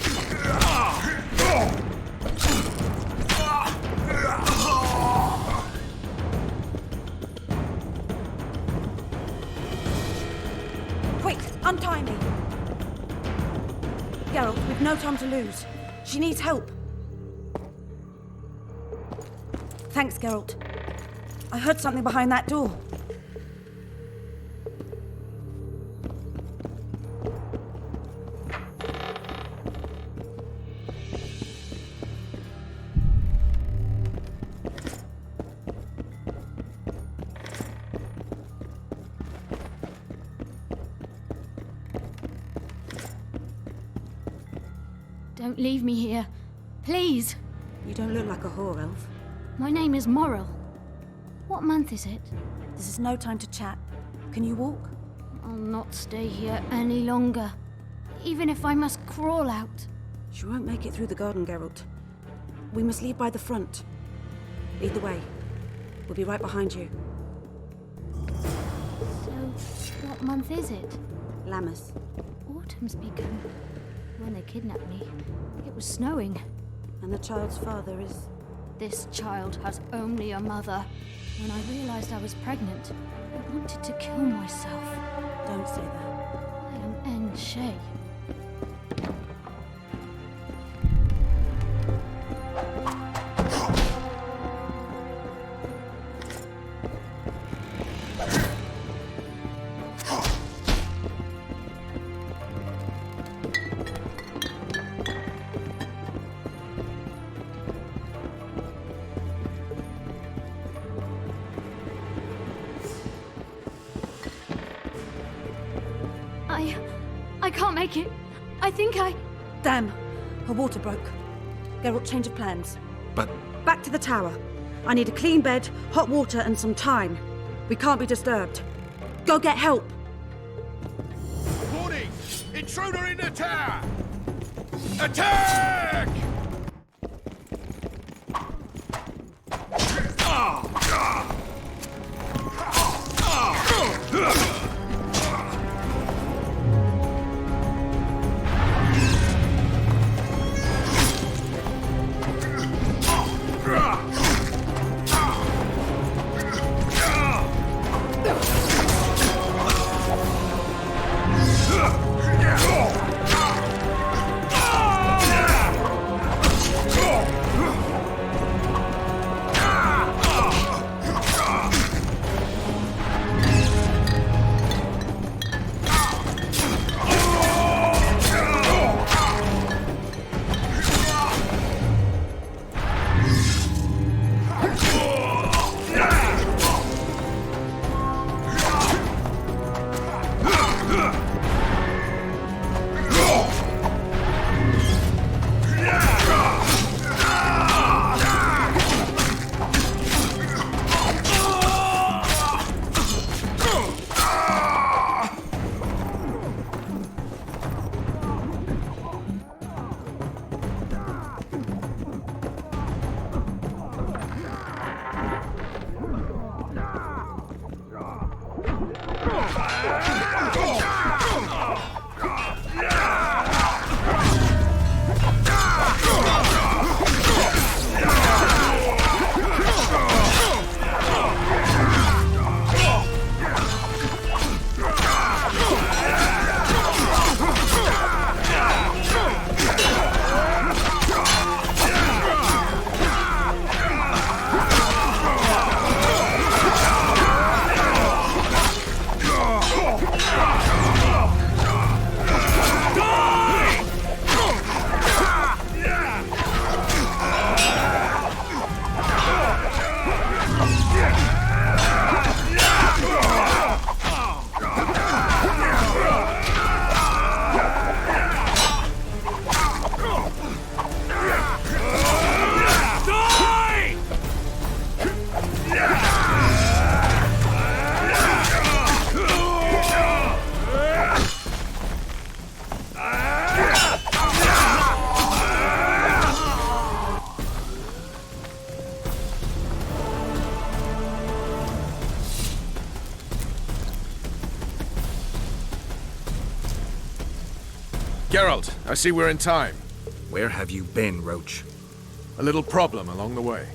Quick, untie me! Geralt, we've no time to lose. She needs help. Thanks, Geralt. I heard something behind that door. Don't leave me here. Please. You don't look like a whore elf. My name is Morrill. What month is it? This is no time to chat. Can you walk? I'll not stay here any longer. Even if I must crawl out. She won't make it through the garden, Geralt. We must leave by the front. Lead the way. We'll be right behind you. So, what month is it? Lammas. Autumn's begun. When they kidnapped me, it was snowing. And the child's father is... This child has only a mother. When I realized I was pregnant, I wanted to kill myself. Don't say that. I am N. Shay. I can't make it. I think I... Damn! Her water broke. Geralt, change of plans. But... Back to the tower. I need a clean bed, hot water, and some time. We can't be disturbed. Go get help! Warning! Intruder in the tower! Attack! Geralt, I see we're in time. Where have you been, Roach? A little problem along the way.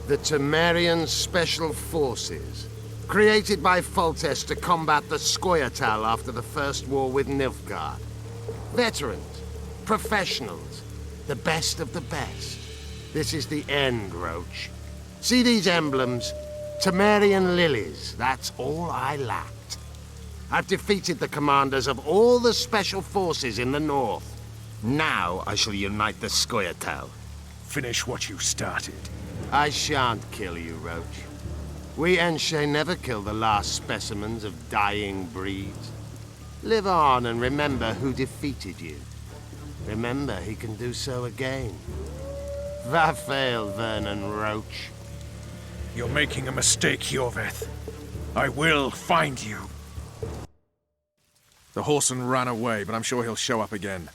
The Temerian Special Forces, created by Foltest to combat the Scoia'tael after the First War with Nilfgaard. Veterans, professionals, the best of the best. This is the end, Roach. See these emblems? Temerian lilies, that's all I lacked. I've defeated the commanders of all the Special Forces in the north. Now I shall unite the Scoia'tael. Finish what you started. I shan't kill you, Roach. We Enshe never kill the last specimens of dying breeds. Live on and remember who defeated you. Remember he can do so again. Vafail, Vernon Roach. You're making a mistake, Iorveth. I will find you. The Whoreson ran away, but I'm sure he'll show up again.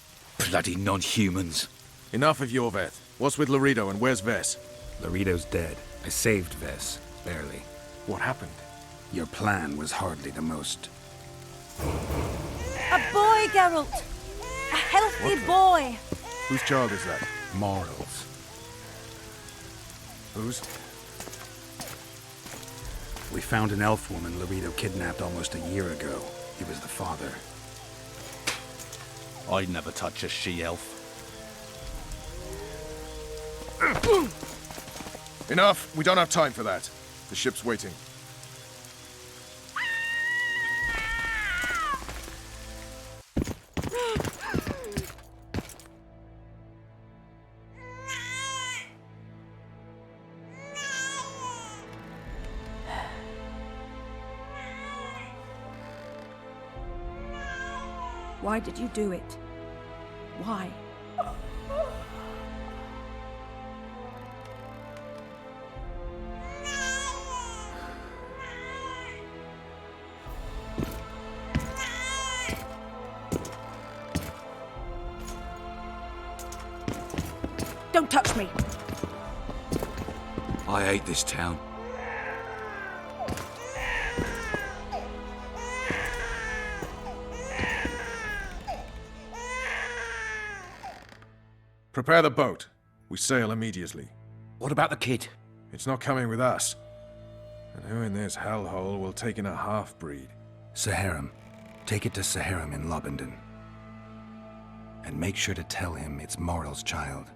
Bloody non-humans. Enough of Iorveth. What's with Loredo and where's Ves? Loredo's dead. I saved Ves, barely. What happened? Your plan was hardly the most. A boy, Geralt! A healthy boy! Whose child is that? Morals. Whose? We found an elf woman Loredo kidnapped almost a year ago. He was the father. I'd never touch a she-elf. Enough! We don't have time for that. The ship's waiting. Why did you do it? Why? Don't touch me! I hate this town. Prepare the boat. We sail immediately. What about the kid? It's not coming with us. And who in this hellhole will take in a half-breed? Saharim. Take it to Saharim in Lobendon. And make sure to tell him it's Moral's child.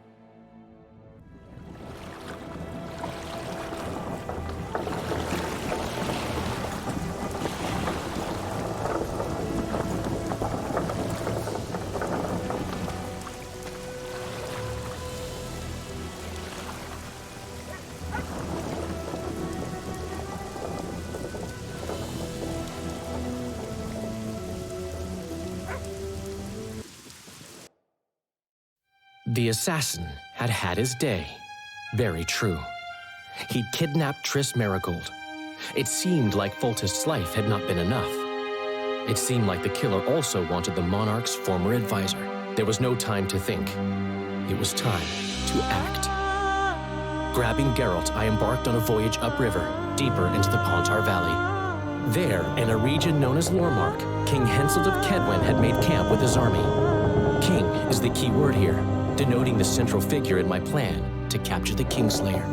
The assassin had had his day. Very true. He'd kidnapped Triss Merigold. It seemed like Foltest's life had not been enough. It seemed like the killer also wanted the Monarch's former advisor. There was no time to think. It was time to act. Grabbing Geralt, I embarked on a voyage upriver, deeper into the Pontar Valley. There, in a region known as Lormark, King Henselt of Kedwen had made camp with his army. King is the key word here, denoting the central figure in my plan, to capture the Kingslayer.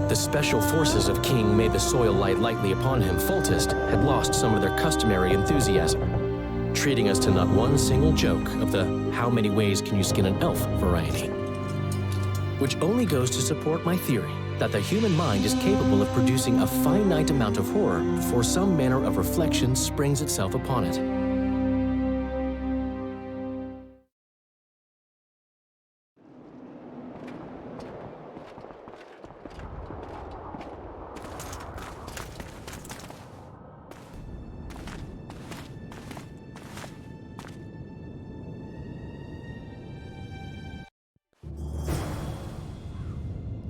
The special forces of King May the Soil Lie Lightly Upon Him Foltest had lost some of their customary enthusiasm, treating us to not one single joke of the how many ways can you skin an elf variety. Which only goes to support my theory that the human mind is capable of producing a finite amount of horror before some manner of reflection springs itself upon it.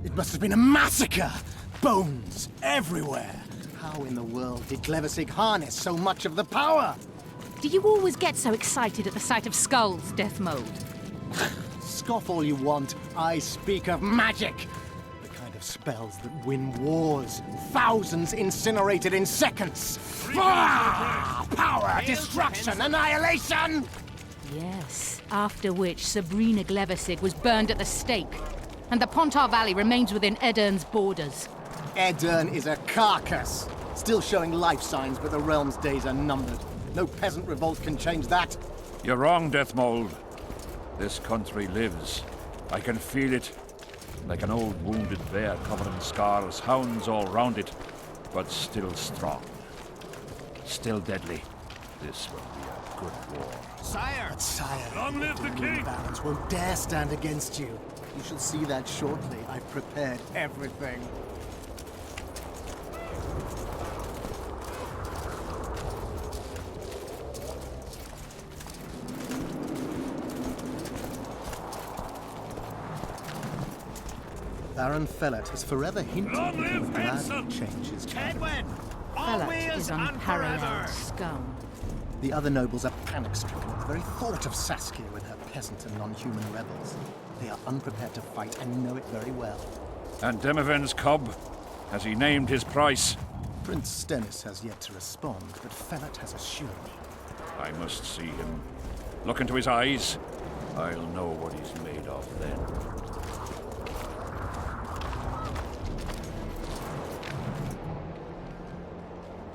It must have been a massacre! Bones everywhere! How in the world did Glevissig harness so much of the power? Do you always get so excited at the sight of skulls, Death Mode? Scoff all you want. I speak of magic. The kind of spells that win wars. Thousands incinerated in seconds. Power, destruction, annihilation! Yes, after which Sabrina Glevissig was burned at the stake. And the Pontar Valley remains within Aedirn's borders. Aedirn is a carcass. Still showing life signs, but the realm's days are numbered. No peasant revolt can change that. You're wrong, Deathmold. This country lives. I can feel it. Like an old wounded bear covered in scars, hounds all round it, but still strong. Still deadly. This will be a good war. Sire! But sire, long live the king! Barons won't dare stand against you. You shall see that shortly. I've prepared everything. Baron Fellet has forever hinted that he would gladly change his Fellet is unparalleled scum. The other nobles are panic-stricken at the very thought of Saskia with her peasant and non-human rebels. They are unprepared to fight and know it very well. And Demoven's cub? Has he named his price? Prince Stennis has yet to respond, but Fellet has assured me. I must see him. Look into his eyes. I'll know what he's made of then.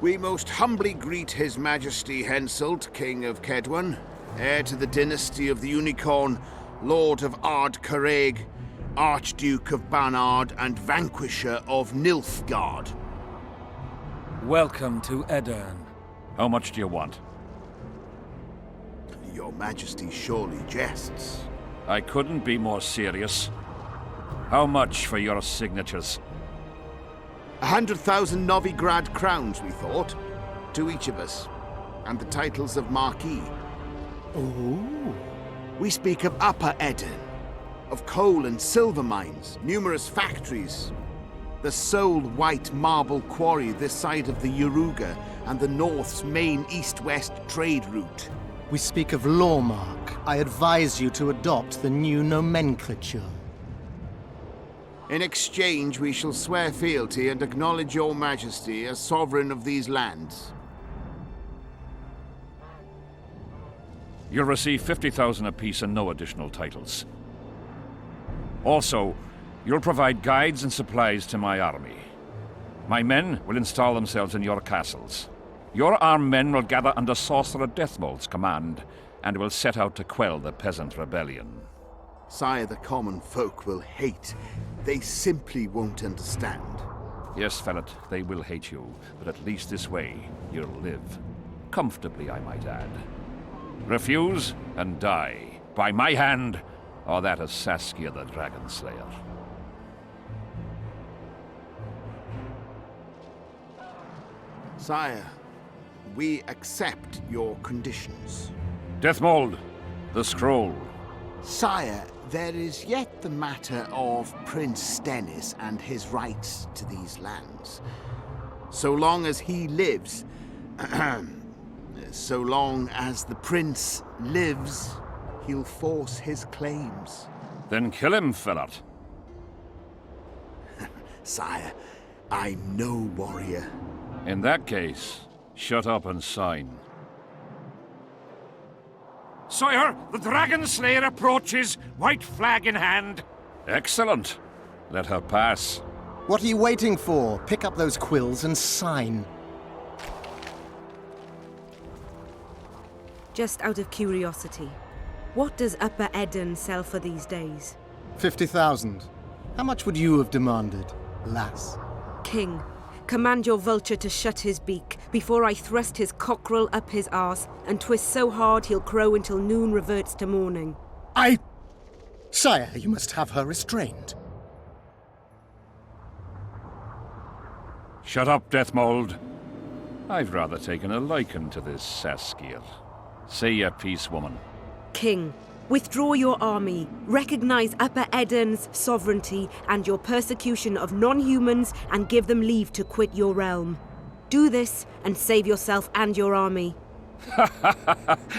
We most humbly greet His Majesty Henselt, King of Kedwen, heir to the dynasty of the Unicorn, Lord of Ard Carreg, Archduke of Banard, and Vanquisher of Nilfgaard. Welcome to Aedirn. How much do you want? Your Majesty surely jests. I couldn't be more serious. How much for your signatures? 100,000 Novigrad crowns, we thought, to each of us, and the titles of Marquis. Ooh. We speak of Upper Aedirn, of coal and silver mines, numerous factories, the sole white marble quarry this side of the Yaruga, and the North's main east-west trade route. We speak of Lawmark. I advise you to adopt the new nomenclature. In exchange, we shall swear fealty and acknowledge your majesty as sovereign of these lands. You'll receive 50,000 apiece and no additional titles. Also, you'll provide guides and supplies to my army. My men will install themselves in your castles. Your armed men will gather under Sorcerer Deathmold's command and will set out to quell the peasant rebellion. Sire, the common folk will hate. They simply won't understand. Yes, Fellet, they will hate you, but at least this way you'll live. Comfortably, I might add. Refuse and die. By my hand, or that of Saskia the Dragon Slayer. Sire, we accept your conditions. Deathmold, the scroll. Sire, there is yet the matter of Prince Stennis and his rights to these lands. So long as he lives, so long as the prince lives, he'll force his claims. Then kill him, Fellet. Sire, I'm no warrior. In that case, shut up and sign. Sire, the Dragon Slayer approaches, white flag in hand. Excellent. Let her pass. What are you waiting for? Pick up those quills and sign. Just out of curiosity, what does Upper Eden sell for these days? 50,000. How much would you have demanded, lass? King, command your vulture to shut his beak before I thrust his cockerel up his arse and twist so hard he'll crow until noon reverts to morning. Sire, you must have her restrained. Shut up, Deathmold. I've rather taken a liking to this Saskia. Say your piece, woman. King, withdraw your army, recognize Upper Eden's sovereignty and your persecution of non-humans, and give them leave to quit your realm. Do this and save yourself and your army.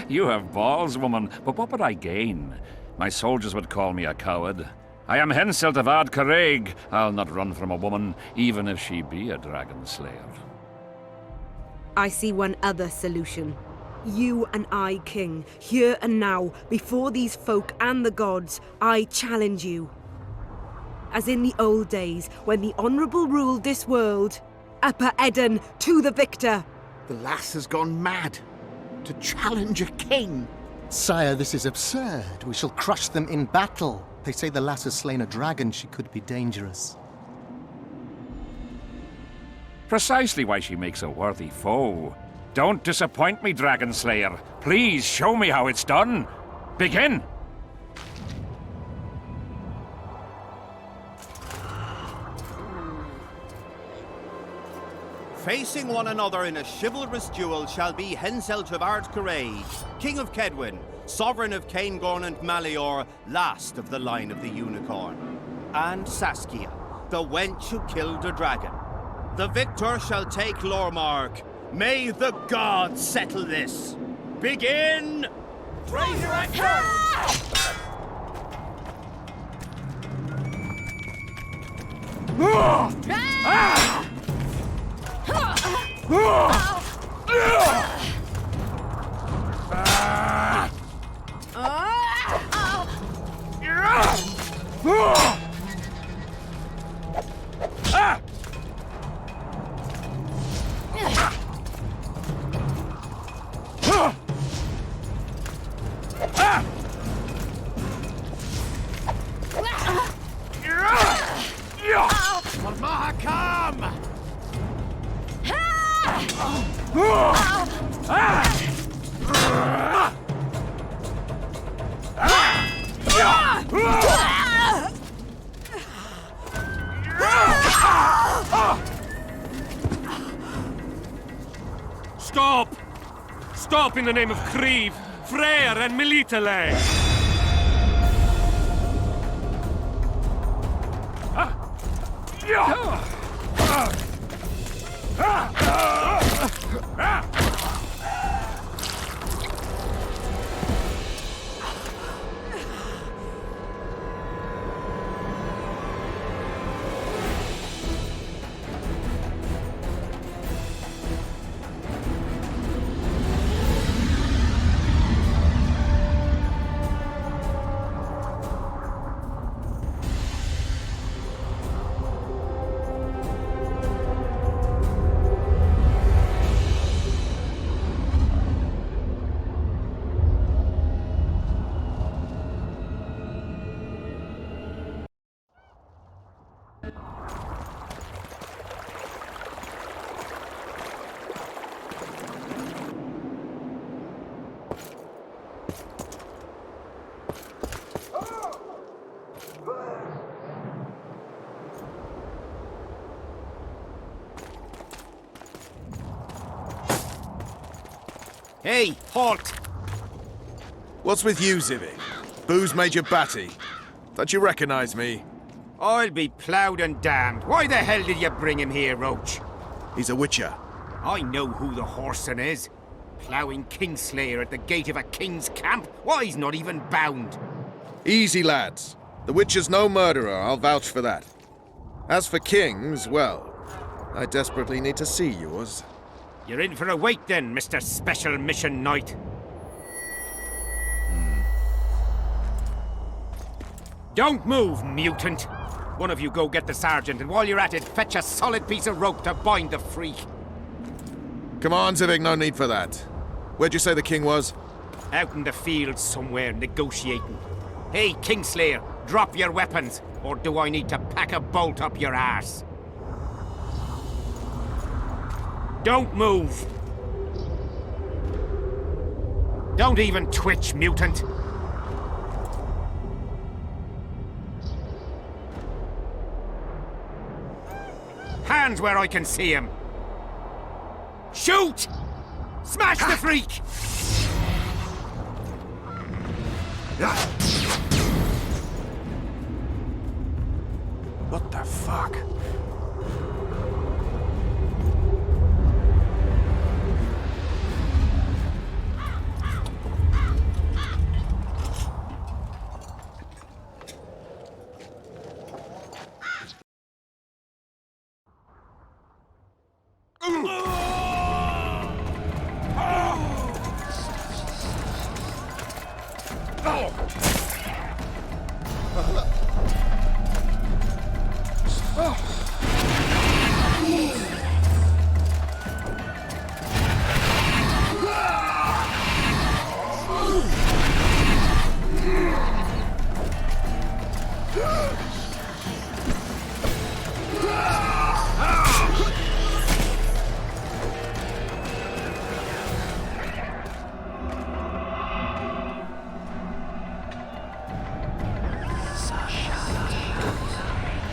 You have balls, woman, but what would I gain? My soldiers would call me a coward. I am Henselt of Ard Caraig. I'll not run from a woman, even if she be a dragon slayer. I see one other solution. You and I, King, here and now, before these folk and the gods, I challenge you. As in the old days, when the Honourable ruled this world, Upper Eden to the victor! The lass has gone mad. To challenge a king. Sire, this is absurd. We shall crush them in battle. They say the lass has slain a dragon. She could be dangerous. Precisely why she makes a worthy foe. Don't disappoint me, Dragon Slayer. Please show me how it's done. Begin! Facing one another in a chivalrous duel shall be Henselt of Ard Caraig, King of Kedwin, Sovereign of Caingorn and Malior, last of the line of the Unicorn, and Saskia, the wench who killed a dragon. The victor shall take Lormark. May the gods settle this. Begin! Raise your Stop! Stop in the name of Kriv, Freyr and Melitele! Hey, halt! What's with you, Zivik? Booze Major Batty? Don't you recognize me? I'll be ploughed and damned. Why the hell did you bring him here, Roach? He's a witcher. I know who the whoreson is. Ploughing Kingslayer at the gate of a king's camp? Why, he's not even bound. Easy, lads. The witcher's no murderer, I'll vouch for that. As for kings, well, I desperately need to see yours. You're in for a wait then, Mr. Special Mission Knight. Don't move, mutant! One of you go get the sergeant, and while you're at it, fetch a solid piece of rope to bind the freak. Come on, Zivik, no need for that. Where'd you say the king was? Out in the field somewhere, negotiating. Hey, Kingslayer, drop your weapons, or do I need to pack a bolt up your arse? Don't move! Don't even twitch, mutant! Hands where I can see him! Shoot! Smash the freak! What the fuck?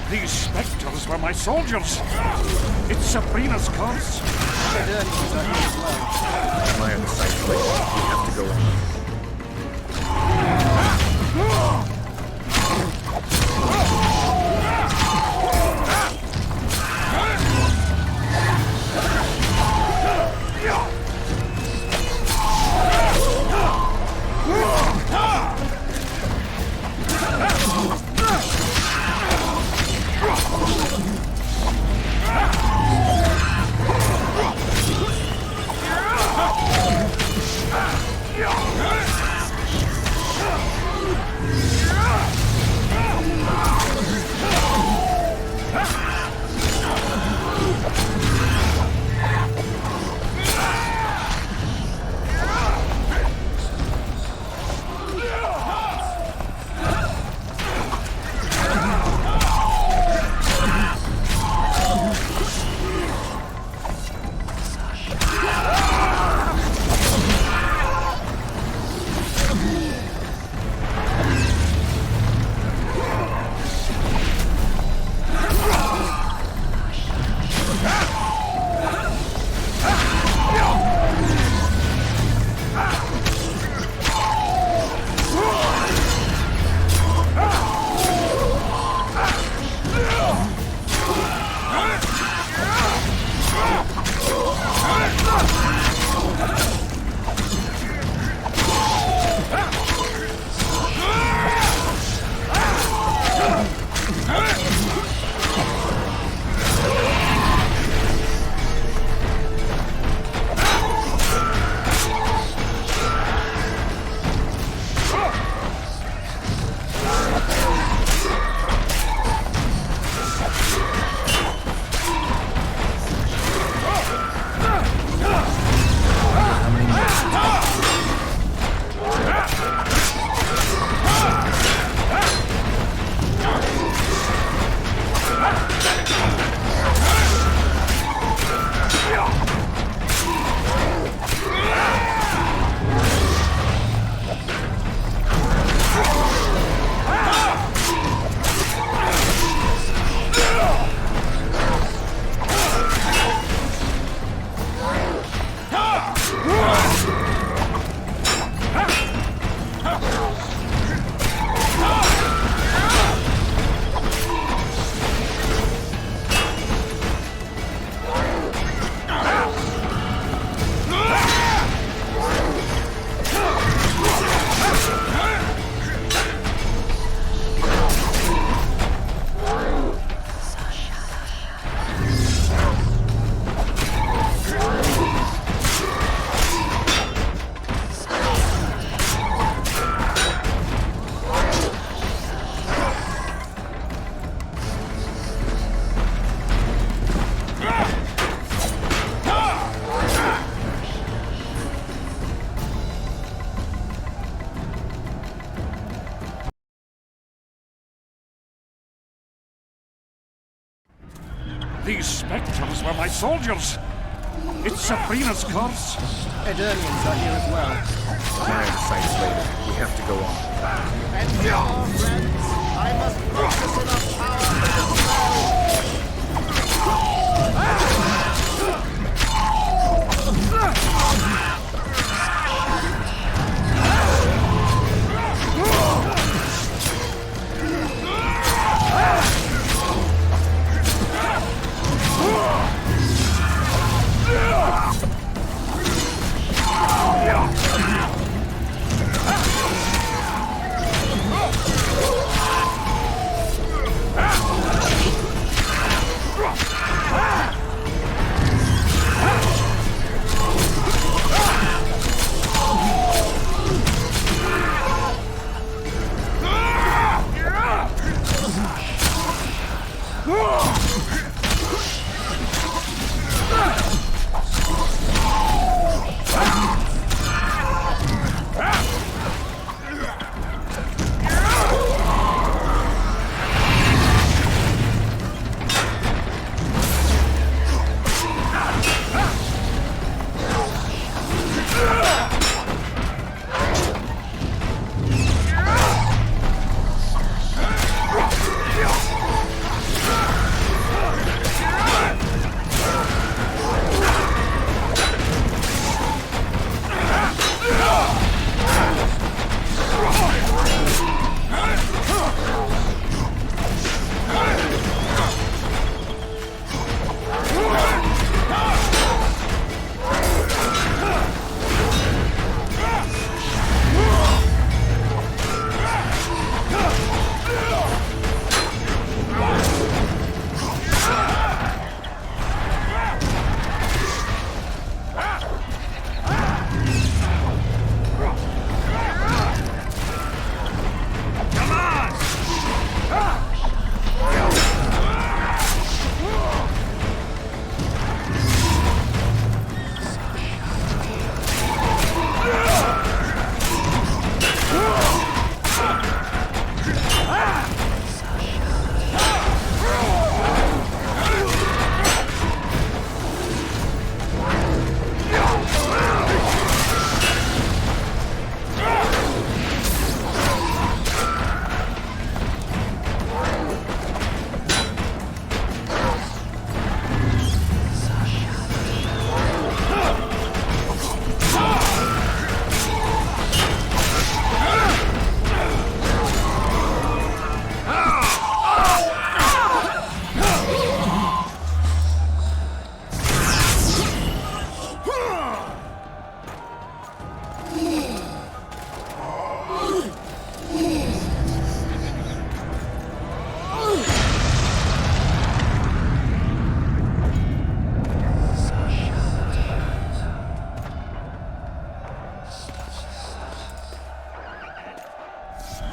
These specters were my soldiers. It's Sabrina's cause. My own sight, please. We have to go on. These spectres were my soldiers. It's Sabrina's curse. Edirnians are here as well. Giant fights later. We have to go on. And now, friends, I must focus enough power for the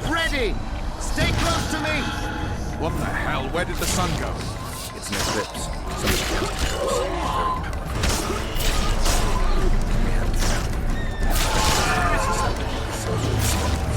Ready! Stay close to me! What the hell? Where did the sun go? It's an eclipse. Somebody cast a curse. Very powerful. We have to found it. This is something the soldiers saw.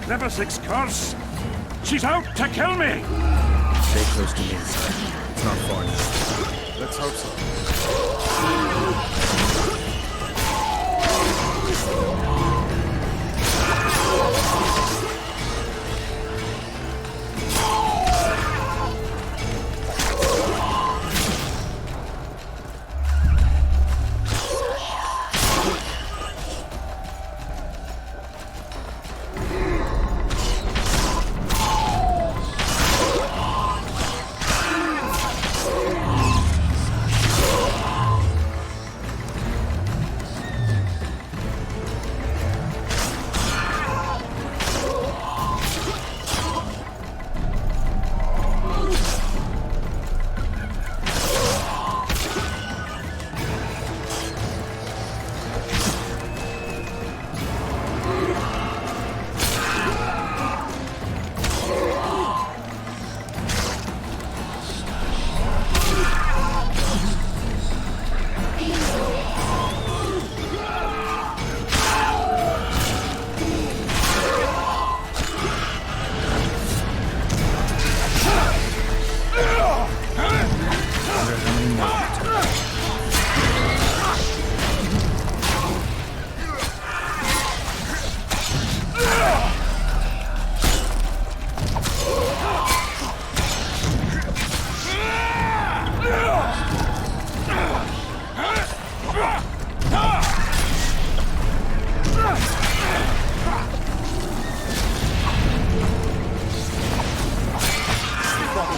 Levesig's curse! She's out to kill me! Stay close to me, sire. It's not far now. Let's hope so.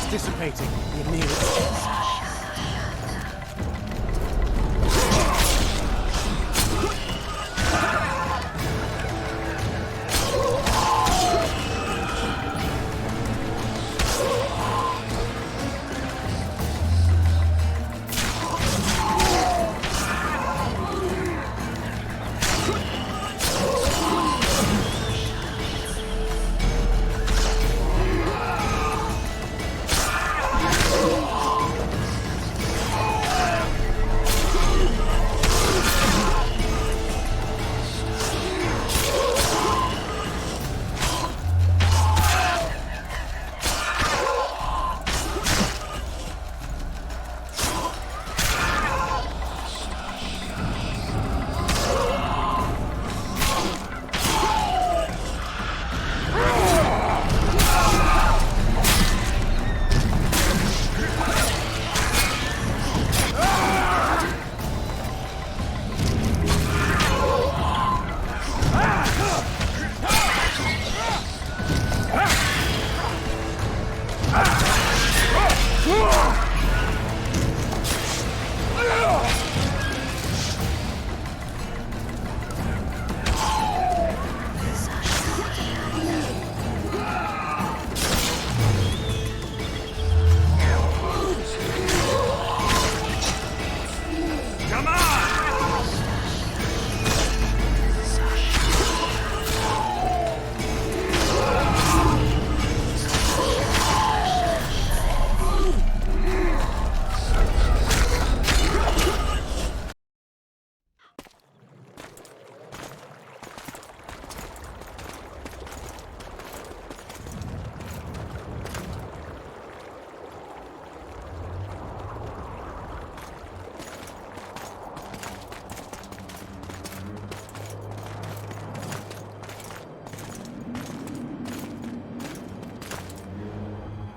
Dissipating. You're near its end.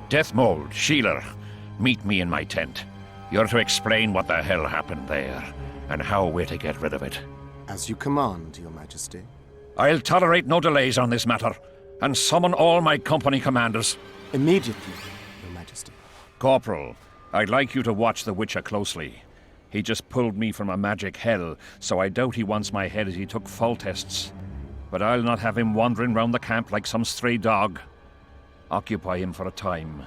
Deathmold, Sheeler, meet me in my tent. You're to explain what the hell happened there, and how we're to get rid of it. As you command, Your Majesty. I'll tolerate no delays on this matter, and summon all my company commanders. Immediately, Your Majesty. Corporal, I'd like you to watch the Witcher closely. He just pulled me from a magic hell, so I doubt he wants my head as he took Foltests. But I'll not have him wandering round the camp like some stray dog. Occupy him for a time,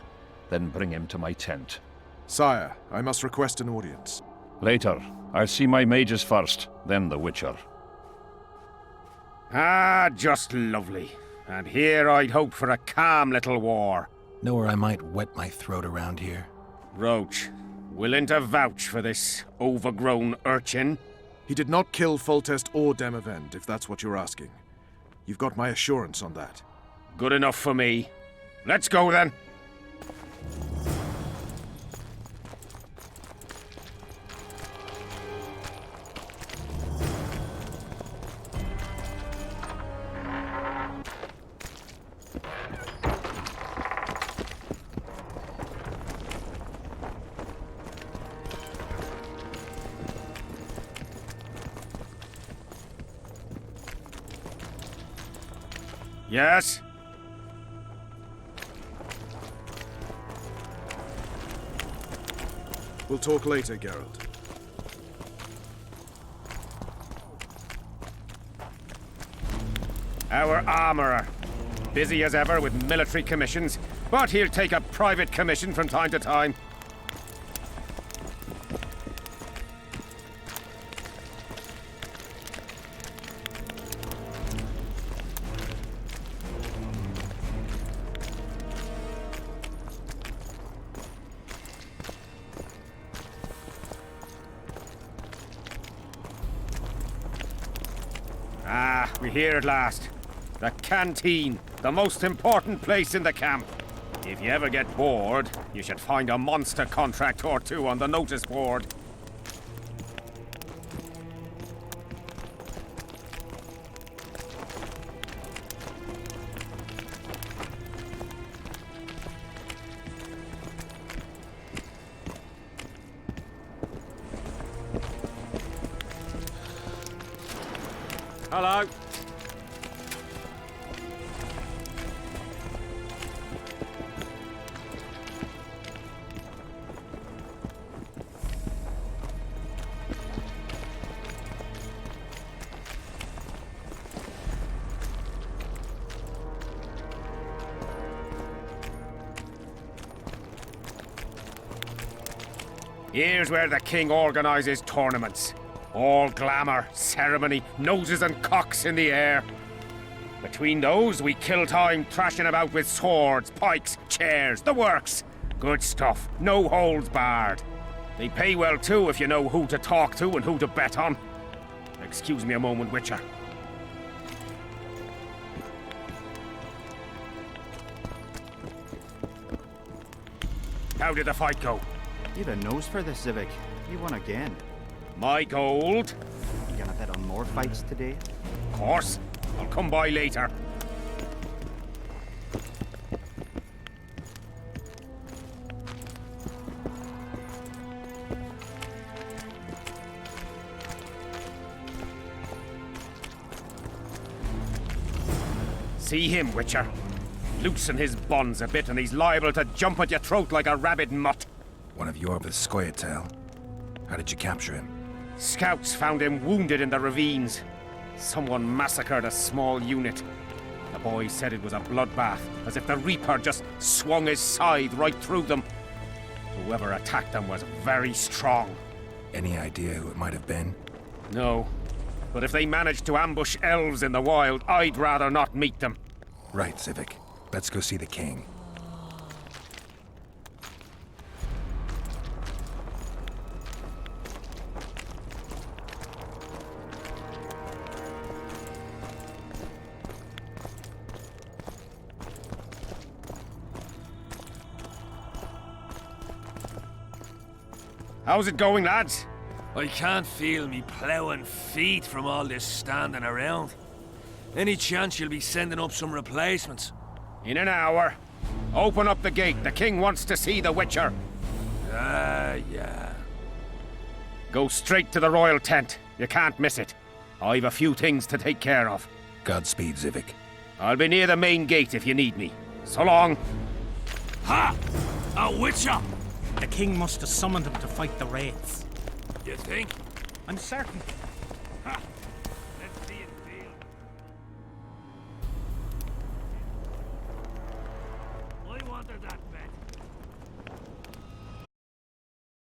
then bring him to my tent. Sire, I must request an audience. Later. I'll see my mages first, then the Witcher. Ah, just lovely. And here I'd hoped for a calm little war. Know where I might wet my throat around here? Roach, willing to vouch for this overgrown urchin? He did not kill Foltest or Demavend, if that's what you're asking. You've got my assurance on that. Good enough for me. Let's go then. Yes? We'll talk later, Geralt. Our armourer. Busy as ever with military commissions, but he'll take a private commission from time to time. Ah, we're here at last. The canteen, the most important place in the camp. If you ever get bored, you should find a monster contract or two on the notice board. Hello. Here's where the king organizes tournaments. All glamour, ceremony, noses and cocks in the air. Between those, we kill time thrashing about with swords, pikes, chairs, the works. Good stuff, no holds barred. They pay well too if you know who to talk to and who to bet on. Excuse me a moment, Witcher. How did the fight go? You've a nose for this, Zivik. You won again. My gold. You gonna bet on more fights today? Of course. I'll come by later. See him, Witcher. Loosen his bonds a bit and he's liable to jump at your throat like a rabid mutt. One of Yorva's Scoia'tael. How did you capture him? Scouts found him wounded in the ravines. Someone massacred a small unit. The boy said it was a bloodbath, as if the Reaper just swung his scythe right through them. Whoever attacked them was very strong. Any idea who it might have been? No. But if they managed to ambush elves in the wild, I'd rather not meet them. Right, Zivik. Let's go see the king. How's it going, lads? I can't feel me ploughing feet from all this standing around. Any chance you'll be sending up some replacements? In an hour. Open up the gate. The king wants to see the Witcher. Yeah. Go straight to the royal tent. You can't miss it. I've a few things to take care of. Godspeed, Zivik. I'll be near the main gate if you need me. So long. Ha! A Witcher! The king must have summoned him to fight the wraiths. You think? I'm certain. Ha!